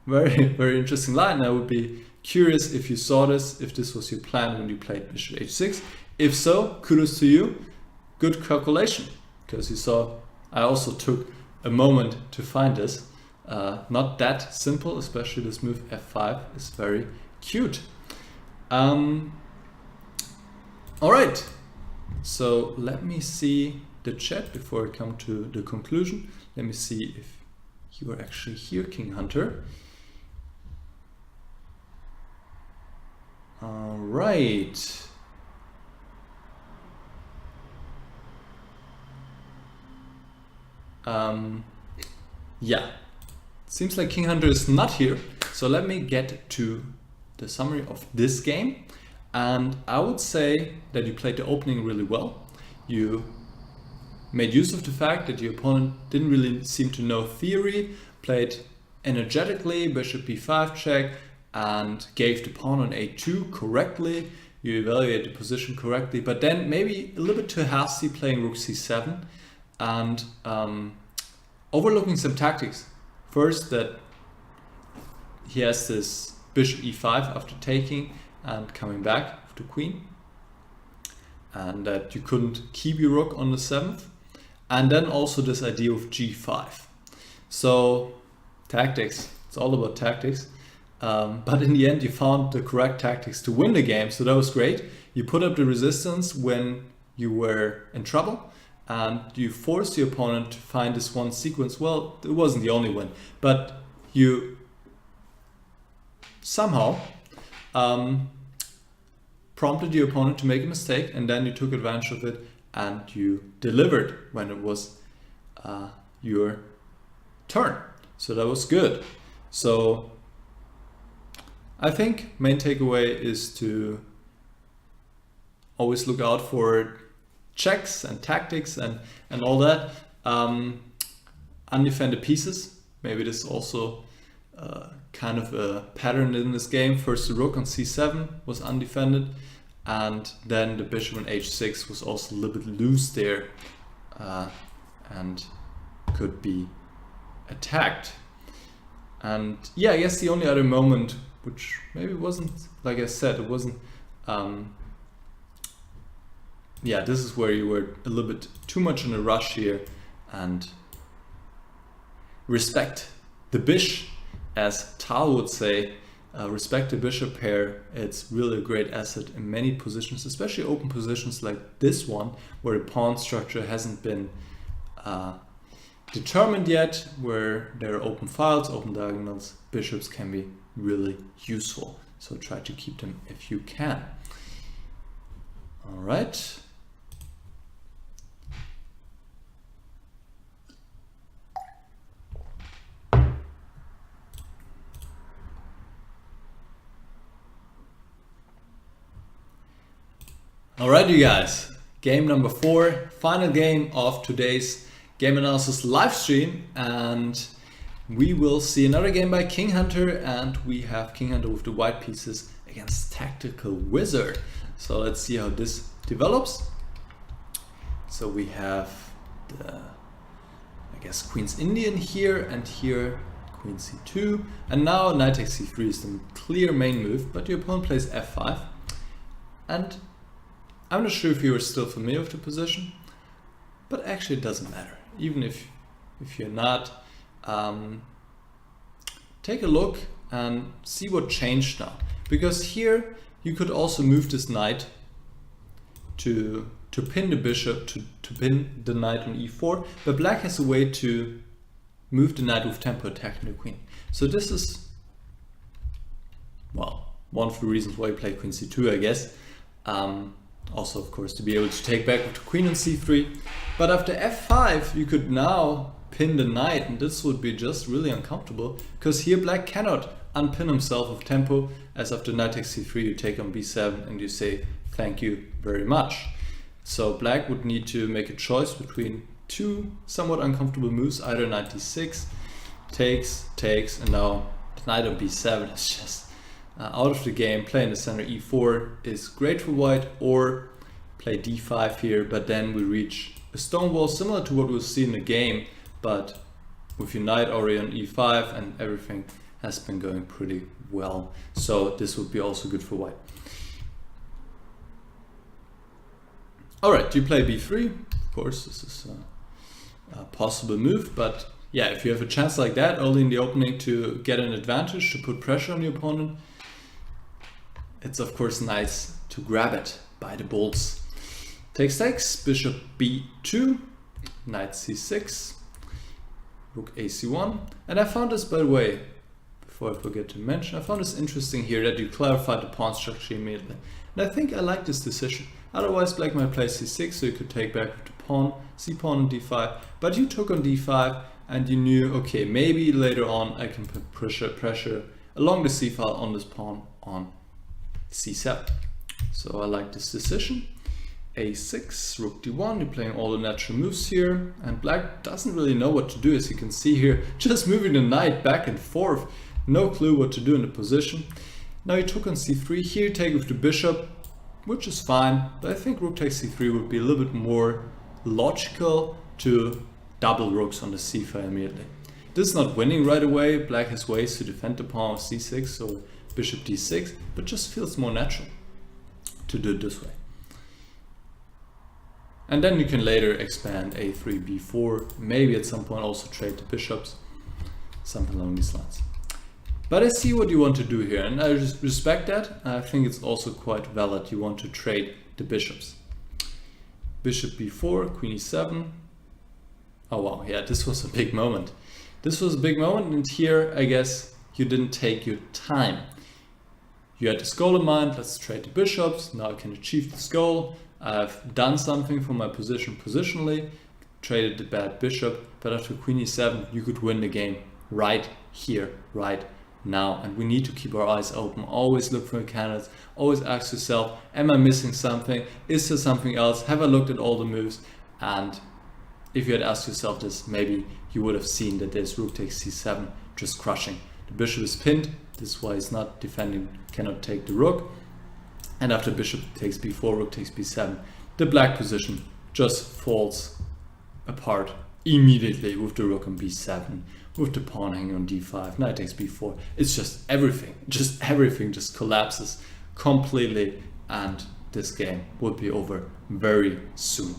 very interesting line. I would be curious if you saw this, if this was your plan when you played bishop h6. If so, kudos to you. Good calculation, because you saw I also took a moment to find this. Not that simple, especially this move f5 is very cute. All right, so let me see the chat before I come to the conclusion. Let me see if you are actually here, King Hunter. All right. Yeah, seems like King Hunter is not here. So let me get to the summary of this game. And I would say that you played the opening really well. You made use of the fact that your opponent didn't really seem to know theory, played energetically, bishop b5 check, and gave the pawn on a2 correctly. You evaluate the position correctly, but then maybe a little bit too hasty playing rook c7 and overlooking some tactics. First, that he has this bishop e5 after taking and coming back with the queen, and that you couldn't keep your rook on the 7th, and then also this idea of g5. So tactics, it's all about tactics, but in the end you found the correct tactics to win the game, so that was great. You put up the resistance when you were in trouble, and you forced the opponent to find this one sequence. Well, it wasn't the only one, but you somehow prompted your opponent to make a mistake, and then you took advantage of it and you delivered when it was your turn. So that was good. So I think main takeaway is to always look out for checks and tactics and all that. Undefended pieces, maybe this is also kind of a pattern in this game. First the rook on c7 was undefended, and then the bishop on h6 was also a little bit loose there and could be attacked. And yeah, I guess the only other moment, which maybe wasn't, like I said, it wasn't, yeah, this is where you were a little bit too much in a rush here, and respect the bish, as Tal would say, respect the bishop pair. It's really a great asset in many positions, especially open positions like this one, where the pawn structure hasn't been determined yet, where there are open files, open diagonals. Bishops can be really useful, so try to keep them if you can. All right. Alright, you guys, game number 4, final game of today's game analysis live stream, and we will see another game by King Hunter, and we have King Hunter with the white pieces against Tactical Wizard. So let's see how this develops. So we have the, I guess, Queen's Indian here, and here Queen C2, and now knight takes C3 is the clear main move, but your opponent plays F5, and I'm not sure if you are still familiar with the position, but actually it doesn't matter. Even if you're not, take a look and see what changed now. Because here you could also move this knight to pin the bishop, to pin the knight on e4, but black has a way to move the knight with tempo attacking the queen. So this is, well, one of the reasons why you play Queen C2, I guess. Also, of course, to be able to take back with the queen on c3. But after f5, you could now pin the knight, and this would be just really uncomfortable, because here black cannot unpin himself with tempo, as after knight takes c3, you take on b7 and you say thank you very much. So black would need to make a choice between two somewhat uncomfortable moves, either knight d6, takes, and now the knight on b7 is just out of the game. Playing the center e4 is great for white, or play d5 here, but then we reach a stone wall similar to what we'll see in the game, but with your knight already on e5 and everything has been going pretty well. So this would be also good for white. Alright, you play b3. Of course, this is a possible move, but yeah, if you have a chance like that early in the opening to get an advantage, to put pressure on your opponent, it's of course nice to grab it by the balls. Takes, bishop b2, knight c6, rook ac1. And I found this, by the way, before I forget to mention, I found this interesting here that you clarified the pawn structure immediately. And I think I like this decision. Otherwise black might play c6, so you could take back with the pawn, c-pawn on d5. But you took on d5 and you knew, okay, maybe later on I can put pressure along the c-file on this pawn on c7. So I like this decision. a6, rook d1, you're playing all the natural moves here, and black doesn't really know what to do, as you can see here, just moving the knight back and forth, no clue what to do in the position. Now you took on c3, here you take with the bishop, which is fine, but I think rook takes c3 would be a little bit more logical to double rooks on the c-file immediately. This is not winning right away, black has ways to defend the pawn with c6, so bishop d6, but just feels more natural to do it this way. And then you can later expand a3, b4, maybe at some point also trade the bishops, something along these lines. But I see what you want to do here, and I respect that. I think it's also quite valid. You want to trade the bishops. Bishop b4, queen e7. Oh wow, yeah, this was a big moment. This was a big moment, and here I guess you didn't take your time. You had this goal in mind, let's trade the bishops, now I can achieve this goal. I've done something for my position positionally, traded the bad bishop, but after queen e7 you could win the game right here, right now. And we need to keep our eyes open, always look for candidates, always ask yourself, am I missing something? Is there something else? Have I looked at all the moves? And if you had asked yourself this, maybe you would have seen that there's rook takes c7, just crushing. The bishop is pinned, this is why he's not defending, cannot take the rook. And after bishop takes b4, rook takes b7, the black position just falls apart immediately with the rook on b7, with the pawn hanging on d5, knight takes b4. It's just everything just collapses completely, and this game would be over very soon.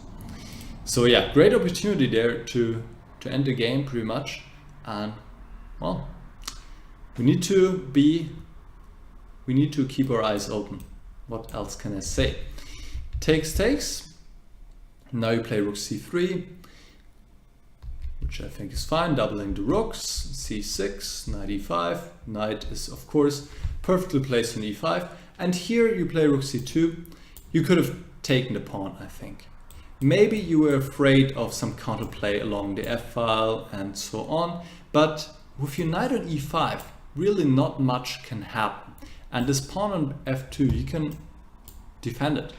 So yeah, great opportunity there to end the game pretty much, and well, we need to keep our eyes open. What else can I say? Takes. Now you play rook c3, which I think is fine, doubling the rooks. c6, knight e5. Knight is of course perfectly placed on e5. And here you play rook c2. You could have taken the pawn, I think. Maybe you were afraid of some counterplay along the f-file and so on, but with your knight on e5, really not much can happen. And this pawn on f2, you can defend it.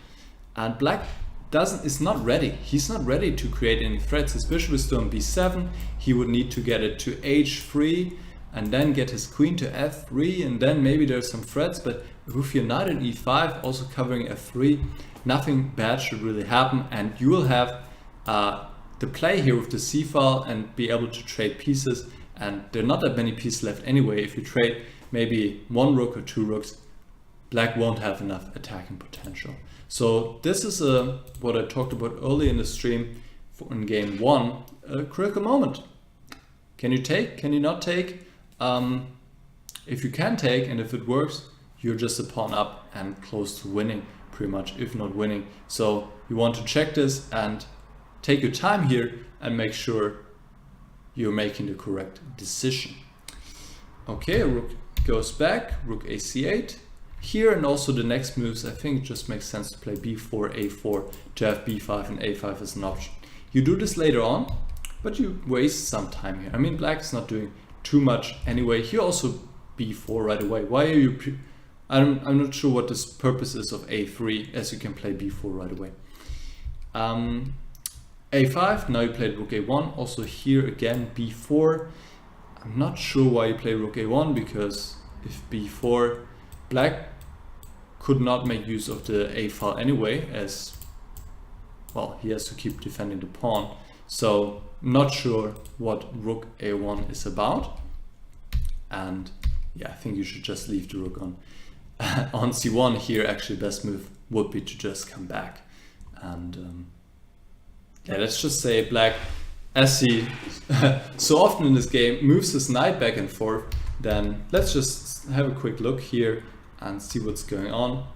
And black is not ready. He's not ready to create any threats. His bishop is still on b7. He would need to get it to h3 and then get his queen to f3, and then maybe there's some threats, but with your knight on e5 also covering f3, nothing bad should really happen, and you will have the play here with the c-file and be able to trade pieces, and there are not that many pieces left anyway. If you trade maybe one rook or two rooks, black won't have enough attacking potential. So this is what I talked about earlier in the stream in game 1, a critical moment. Can you take? Can you not take? If you can take and if it works, you're just a pawn up and close to winning pretty much, if not winning. So you want to check this and take your time here and make sure you're making the correct decision. Okay, rook goes back, rook ac8. Here and also the next moves, I think it just makes sense to play b4, a4 to have b5 and a5 as an option. You do this later on, but you waste some time here. I mean, black is not doing too much anyway. Here also b4 right away. Why are you... I'm not sure what this purpose is of a3, as you can play b4 right away. a5, now you played rook a1. Also here again b4. I'm not sure why you play rook a1, because if b4, black could not make use of the a-file anyway, as well, he has to keep defending the pawn. So not sure what rook a1 is about. And yeah, I think you should just leave the rook on on c1 here. Actually, best move would be to just come back. And yeah, let's just say black, as he so often in this game moves his knight back and forth, then let's just have a quick look here and see what's going on.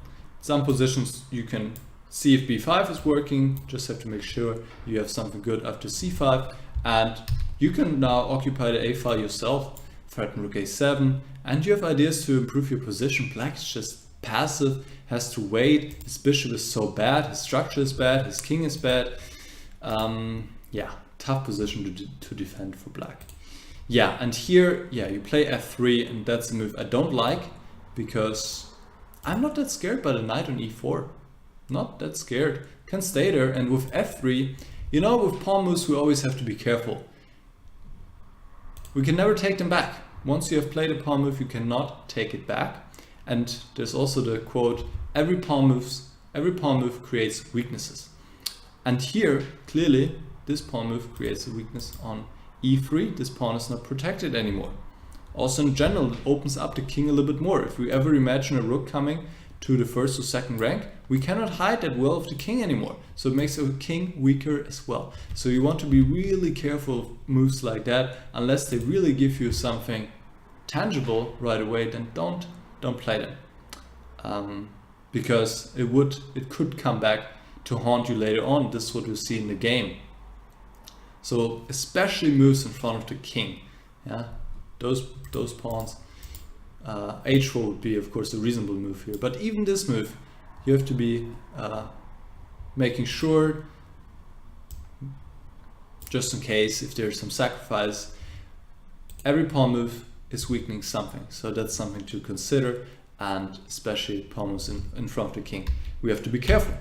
Some positions you can see if b5 is working, just have to make sure you have something good after c5, and you can now occupy the a-file yourself, threaten rook a7, and you have ideas to improve your position. Black is just passive, has to wait, his bishop is so bad, his structure is bad, his king is bad. Yeah, tough position to defend for black. Yeah, and here, yeah, you play f3, and that's a move I don't like, because I'm not that scared by the knight on e4. Not that scared. Can stay there, and with f3, you know, with pawn moves we always have to be careful. We can never take them back. Once you have played a pawn move, you cannot take it back. And there's also the quote, every pawn move creates weaknesses. And here, clearly, this pawn move creates a weakness on e3. This pawn is not protected anymore. Also in general, it opens up the king a little bit more. If we ever imagine a rook coming to the first or second rank, we cannot hide that well of the king anymore. So it makes our king weaker as well. So you want to be really careful of moves like that. Unless they really give you something tangible right away, then don't play them. Because it could come back to haunt you later on. This is what we see in the game. So especially moves in front of the king. Yeah, those pawns. H4 would be of course a reasonable move here, but even this move you have to be making sure, just in case if there's some sacrifice, every pawn move is weakening something, so that's something to consider, and especially pawn moves in front of the king, we have to be careful.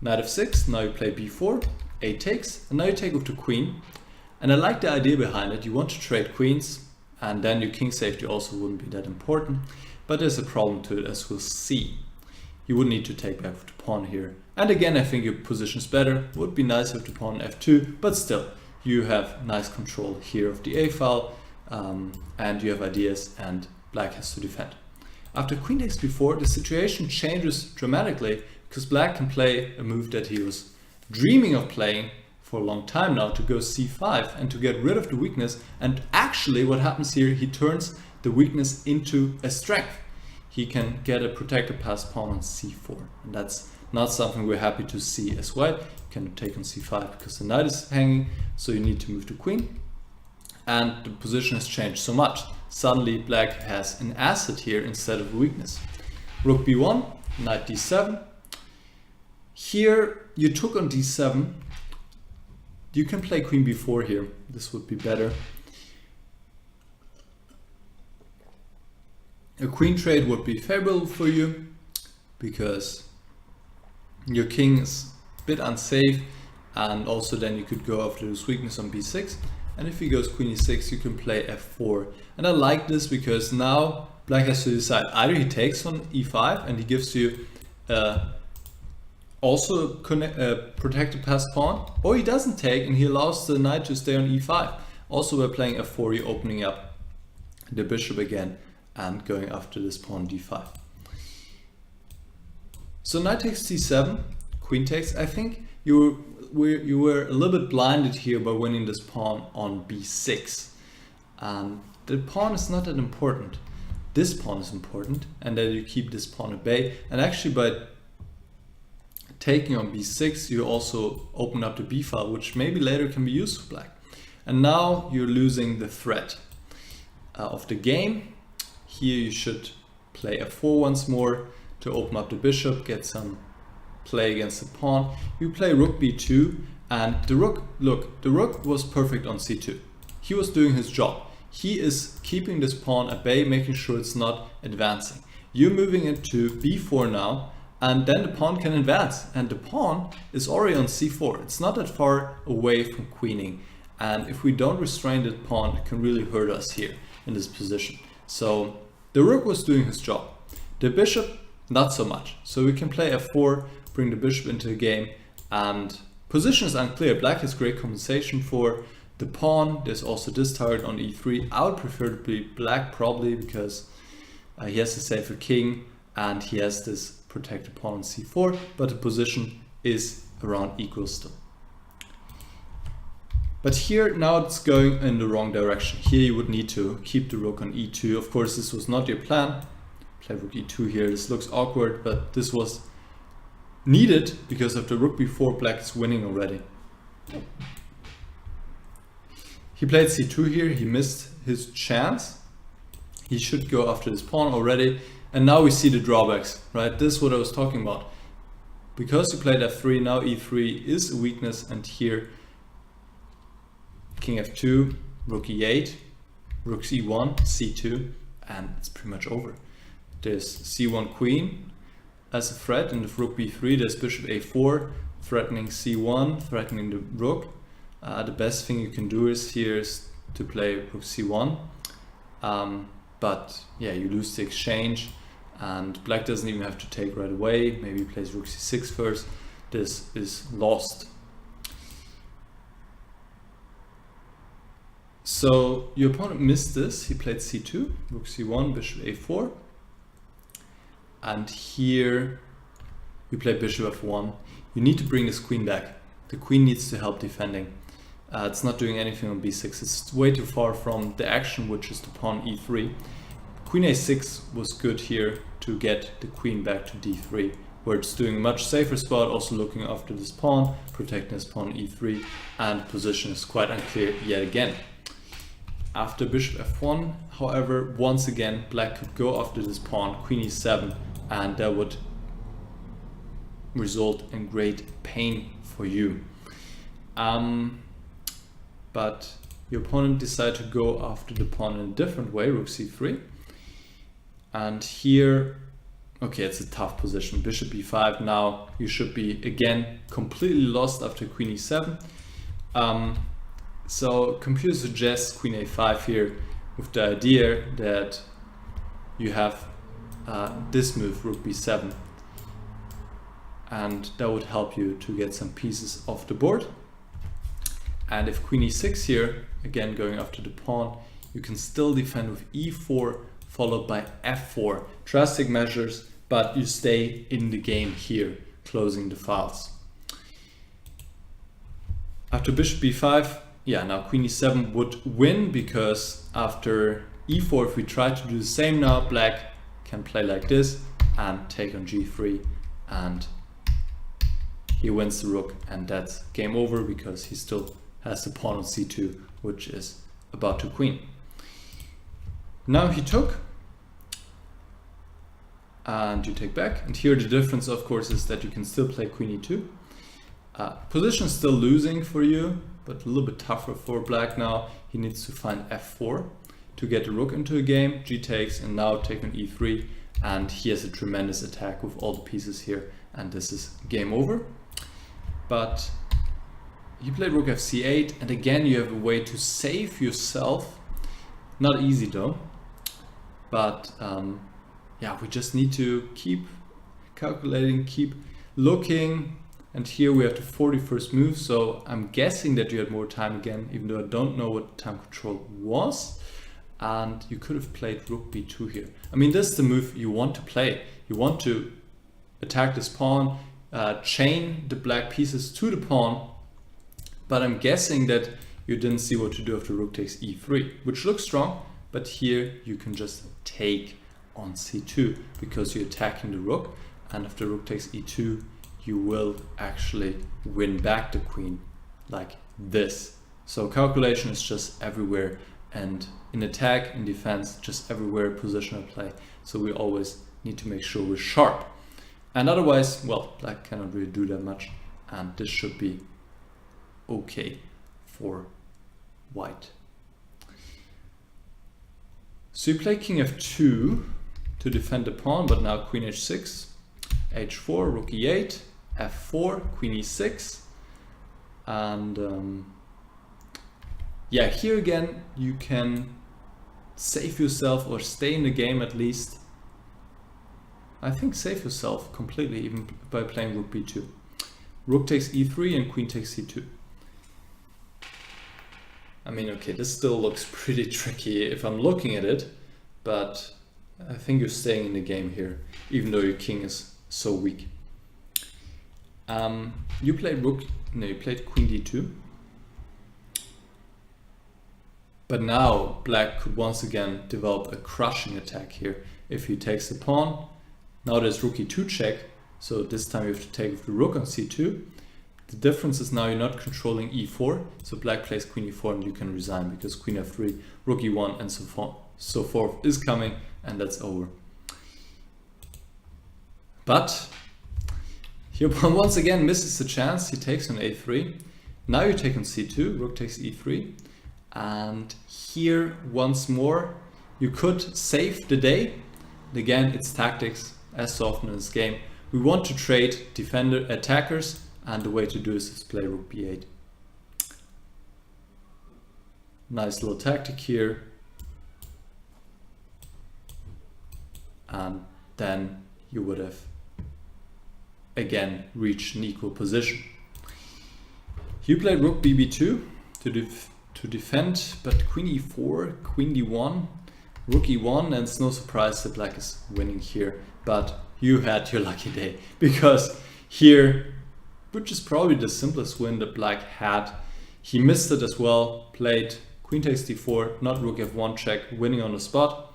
Knight f6, now you play b4, a takes, and now you take with the queen, and I like the idea behind it. You want to trade queens, and then your king safety also wouldn't be that important, but there's a problem to it, as we'll see. You would need to take back with the pawn here, and again I think your position is better. Would be nice with the pawn f2, but still you have nice control here of the a-file, and you have ideas, and black has to defend. After queen takes b4, the situation changes dramatically, because black can play a move that he was dreaming of playing for a long time now to go c5 and to get rid of the weakness. And actually what happens here, he turns the weakness into a strength. He can get a protected passed pawn on c4, and that's not something we're happy to see as well. You can take on c5 because the knight is hanging, so you need to move the queen, and the position has changed so much. Suddenly black has an asset here instead of a weakness. Rook b1, knight d7. Here you took on d7. You can play queen b4 here. This would be better. A queen trade would be favorable for you because your king is a bit unsafe, and also then you could go after this weakness on b6. And if he goes queen e6, you can play f4. And I like this because now black has to decide. Either he takes on e5 and he gives you also protected passed pawn, or he doesn't take and he allows the knight to stay on e5. Also by playing f4, you're opening up the bishop again and going after this pawn d5. So knight takes c7, queen takes. I think you were a little bit blinded here by winning this pawn on b6. And the pawn is not that important. This pawn is important, and that you keep this pawn at bay. And actually by taking on b6, you also open up the b file, which maybe later can be used for black. And now you're losing the threat of the game. Here you should play f4 once more to open up the bishop, get some play against the pawn. You play rook b2, and the rook, look, the rook was perfect on c2. He was doing his job. He is keeping this pawn at bay, making sure it's not advancing. You're moving it to b4 now, and then the pawn can advance, and the pawn is already on c4. It's not that far away from queening, and if we don't restrain the pawn, it can really hurt us here in this position. So the rook was doing his job. The bishop, not so much. So we can play f4, bring the bishop into the game, and position is unclear. Black has great compensation for the pawn. There's also this target on e3. I would prefer to be black probably because he has a safer king and he has this protected pawn on c4, but the position is around equal still. But here now it's going in the wrong direction. Here you would need to keep the rook on e2. Of course, this was not your plan. Play rook e2 here. This looks awkward, but this was needed because of the rook b4. Black is winning already. He played c2 here. He missed his chance. He should go after this pawn already. And now we see the drawbacks, right? This is what I was talking about. Because you played f3, now e3 is a weakness, and here king f2, rook e8, rook c1, c2, and it's pretty much over. There's c1 queen as a threat, and if rook b3, there's bishop a4, threatening c1, threatening the rook. The best thing you can do is here is to play rook c1, but yeah, you lose the exchange, and black doesn't even have to take right away. Maybe he plays rook c6 first. This is lost. So your opponent missed this. He played c2, rook c1, bishop a4, and here you play bishop f1. You need to bring this queen back. The queen needs to help defending. It's not doing anything on b6. It's way too far from the action, which is the pawn e3. Queen a6 was good here to get the queen back to d3, where it's doing a much safer spot, also looking after this pawn, protecting this pawn e3, and position is quite unclear yet again. After bishop f1, however, once again, black could go after this pawn, queen e7, and that would result in great pain for you. But your opponent decided to go after the pawn in a different way, rook c3. And here, okay, it's a tough position. Bishop e5, now you should be again completely lost after queen e7. So computer suggests queen a5 here with the idea that you have this move, rook b7. And that would help you to get some pieces off the board. And if queen e6 here, again going after the pawn, you can still defend with e4 followed by f4. Drastic measures, but you stay in the game here, closing the files. After bishop b5, yeah, now queen e7 would win, because after e4, if we try to do the same now, black can play like this and take on g3, and he wins the rook, and that's game over, because he still has the pawn on c2, which is about to queen. Now he took, and you take back, and here the difference of course is that you can still play queen e2. Position is still losing for you, but a little bit tougher for black now. He needs to find f4 to get the rook into a game, g takes, and now take on e3, and he has a tremendous attack with all the pieces here, and this is game over. But he played rook fc8, and again you have a way to save yourself. Not easy though, but yeah, we just need to keep calculating, keep looking. And here we have the 41st move, so I'm guessing that you had more time again, even though I don't know what time control was. And you could have played rook b2 here. I mean, this is the move you want to play. You want to attack this pawn, chain the black pieces to the pawn, but I'm guessing that you didn't see what to do after rook takes e3, which looks strong, but here you can just take on c2 because you're attacking the rook, and after rook takes e2, you will actually win back the queen like this. So calculation is just everywhere, and in attack, in defense, just everywhere positional play. So we always need to make sure we're sharp. And otherwise, well, black cannot really do that much, and this should be okay for white. So you play king f2 to defend the pawn, but now queen h6, h4, rook e8, f4, queen e6, and yeah, here again you can save yourself or stay in the game at least. I think save yourself completely even by playing rook b2. Rook takes e3 and queen takes c2. I mean, okay, this still looks pretty tricky if I'm looking at it, but I think you're staying in the game here, even though your king is so weak. You played you played queen d2. But now black could once again develop a crushing attack here. If he takes the pawn, now there's rook e2 check, so this time you have to take with the rook on c2. The difference is now you're not controlling e4, so black plays queen e4 and you can resign, because queen f3, rook e1 and so forth is coming, and that's over. But your pawn once again misses the chance. He takes on a3. Now you take on c2, rook takes e3. And here once more you could save the day. Again, it's tactics, as so often in this game. We want to trade attackers, and the way to do this is play rook b8. Nice little tactic here. And then you would have again reached an equal position. You played rook bb2 to defend, but queen e4, queen d1, rook e1, and it's no surprise that black is winning here. But you had your lucky day, because here, which is probably the simplest win that black had, he missed it as well, played queen takes d4, not rook f1 check, winning on the spot,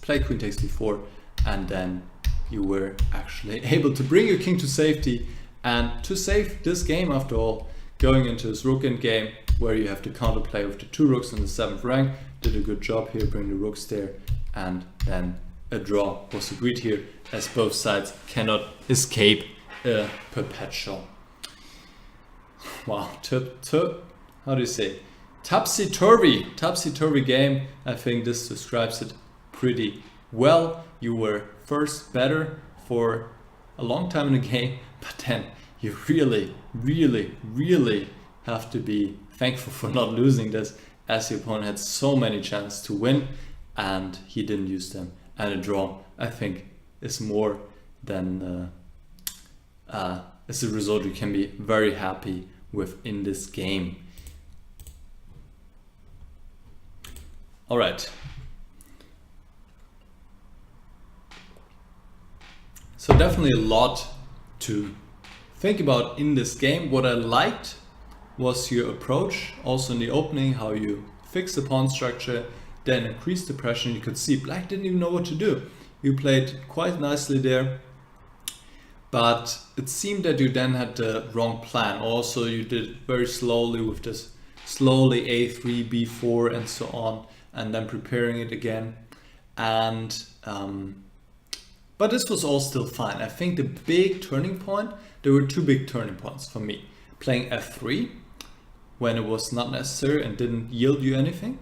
played queen takes d4, and then you were actually able to bring your king to safety, and to save this game after all, going into this rook end game where you have to counterplay with the two rooks in the 7th rank. Did a good job here, bring the rooks there, and then a draw was agreed here, as both sides cannot escape a perpetual, wow, how do you say, topsy-turvy game. I think this describes it pretty well. You were first better for a long time in the game, but then you really have to be thankful for not losing this, as your opponent had so many chances to win and he didn't use them. And a draw, I think, is more than is a result you can be very happy with in this game. All right. So definitely a lot to think about in this game. What I liked was your approach, also in the opening, how you fix the pawn structure, then increase the pressure. You could see black didn't even know what to do. You played quite nicely there, but it seemed that you then had the wrong plan. Also, you did very slowly with this slowly a3, b4 and so on, and then preparing it again. And but this was all still fine. I think the big turning point, there were two big turning points for me. Playing f3 when it was not necessary and didn't yield you anything.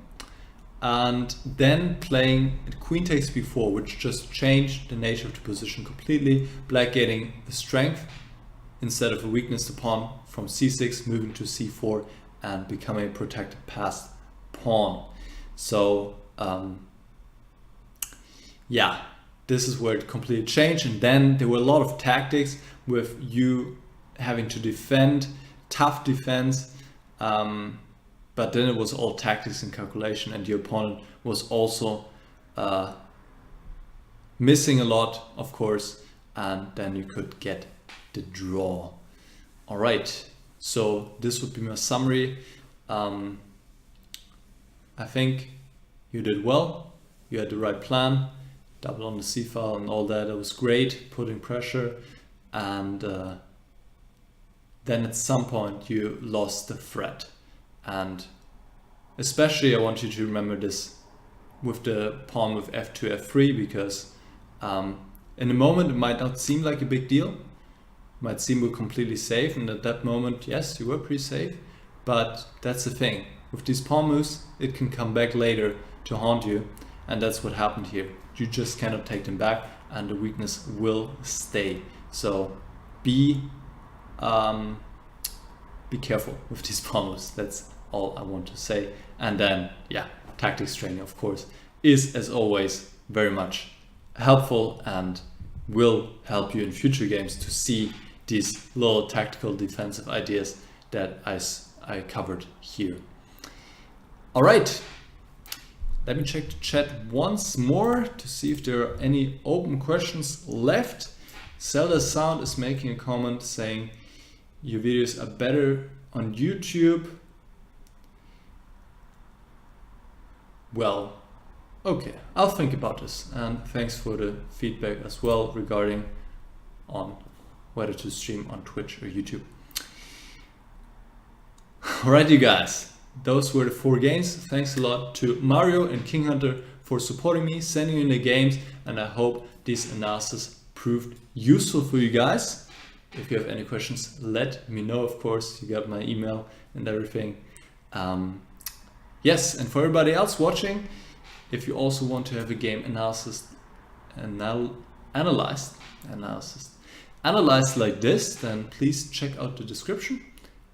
And then playing queen takes b4, which just changed the nature of the position completely. Black getting a strength instead of a weakness to pawn from c6, moving to c4 and becoming a protected passed pawn. So yeah, this is where it completely changed. And then there were a lot of tactics with you having to defend, tough defense, but then it was all tactics and calculation, and your opponent was also missing a lot, of course, and then you could get the draw. All right, so this would be my summary. I think you did well, you had the right plan, double on the c file and all that. It was great, putting pressure, and then at some point you lost the thread. And especially I want you to remember this with the pawn with f2, f3, because in the moment it might not seem like a big deal, it might seem we're completely safe, and at that moment, yes, you were pretty safe, but that's the thing. With these pawn moves, it can come back later to haunt you, and that's what happened here. You just cannot take them back, and the weakness will stay. So be careful with these pawn moves. That's all I want to say. And then, yeah, tactics training, of course, is as always very much helpful and will help you in future games to see these little tactical defensive ideas that I covered here. All right, let me check the chat once more to see if there are any open questions left. Zelda Sound is making a comment saying your videos are better on YouTube. Well, okay, I'll think about this, and thanks for the feedback as well regarding on whether to stream on Twitch or YouTube. Alright, you guys, those were the 4 games. Thanks a lot to Mario and King Hunter for supporting me, sending in the games, and I hope this analysis proved useful for you guys. If you have any questions, let me know, of course. You got my email and everything. Yes, and for everybody else watching, if you also want to have a game analyzed like this, then please check out the description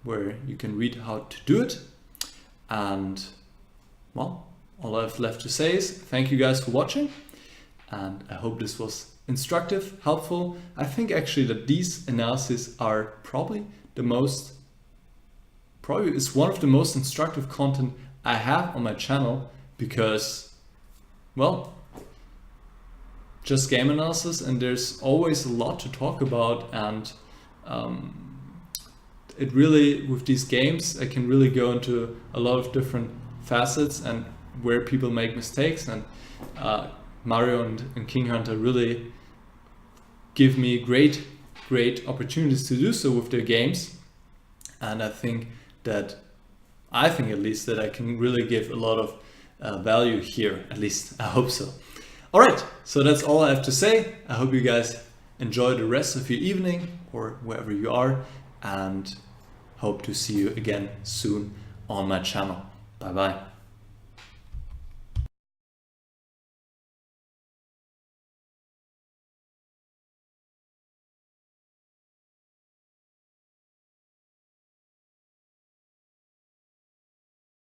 where you can read how to do it. And well, all I have left to say is thank you guys for watching, and I hope this was instructive, helpful. I think actually that these analyses are probably is one of the most instructive content I have on my channel, because, well, just game analysis, and there's always a lot to talk about, and it really, with these games, I can really go into a lot of different facets and where people make mistakes, and Mario and King Hunter really give me great opportunities to do so with their games. And I think at least that I can really give a lot of value here, at least I hope so. All right, so that's all I have to say. I hope you guys enjoy the rest of your evening or wherever you are, and hope to see you again soon on my channel. Bye bye.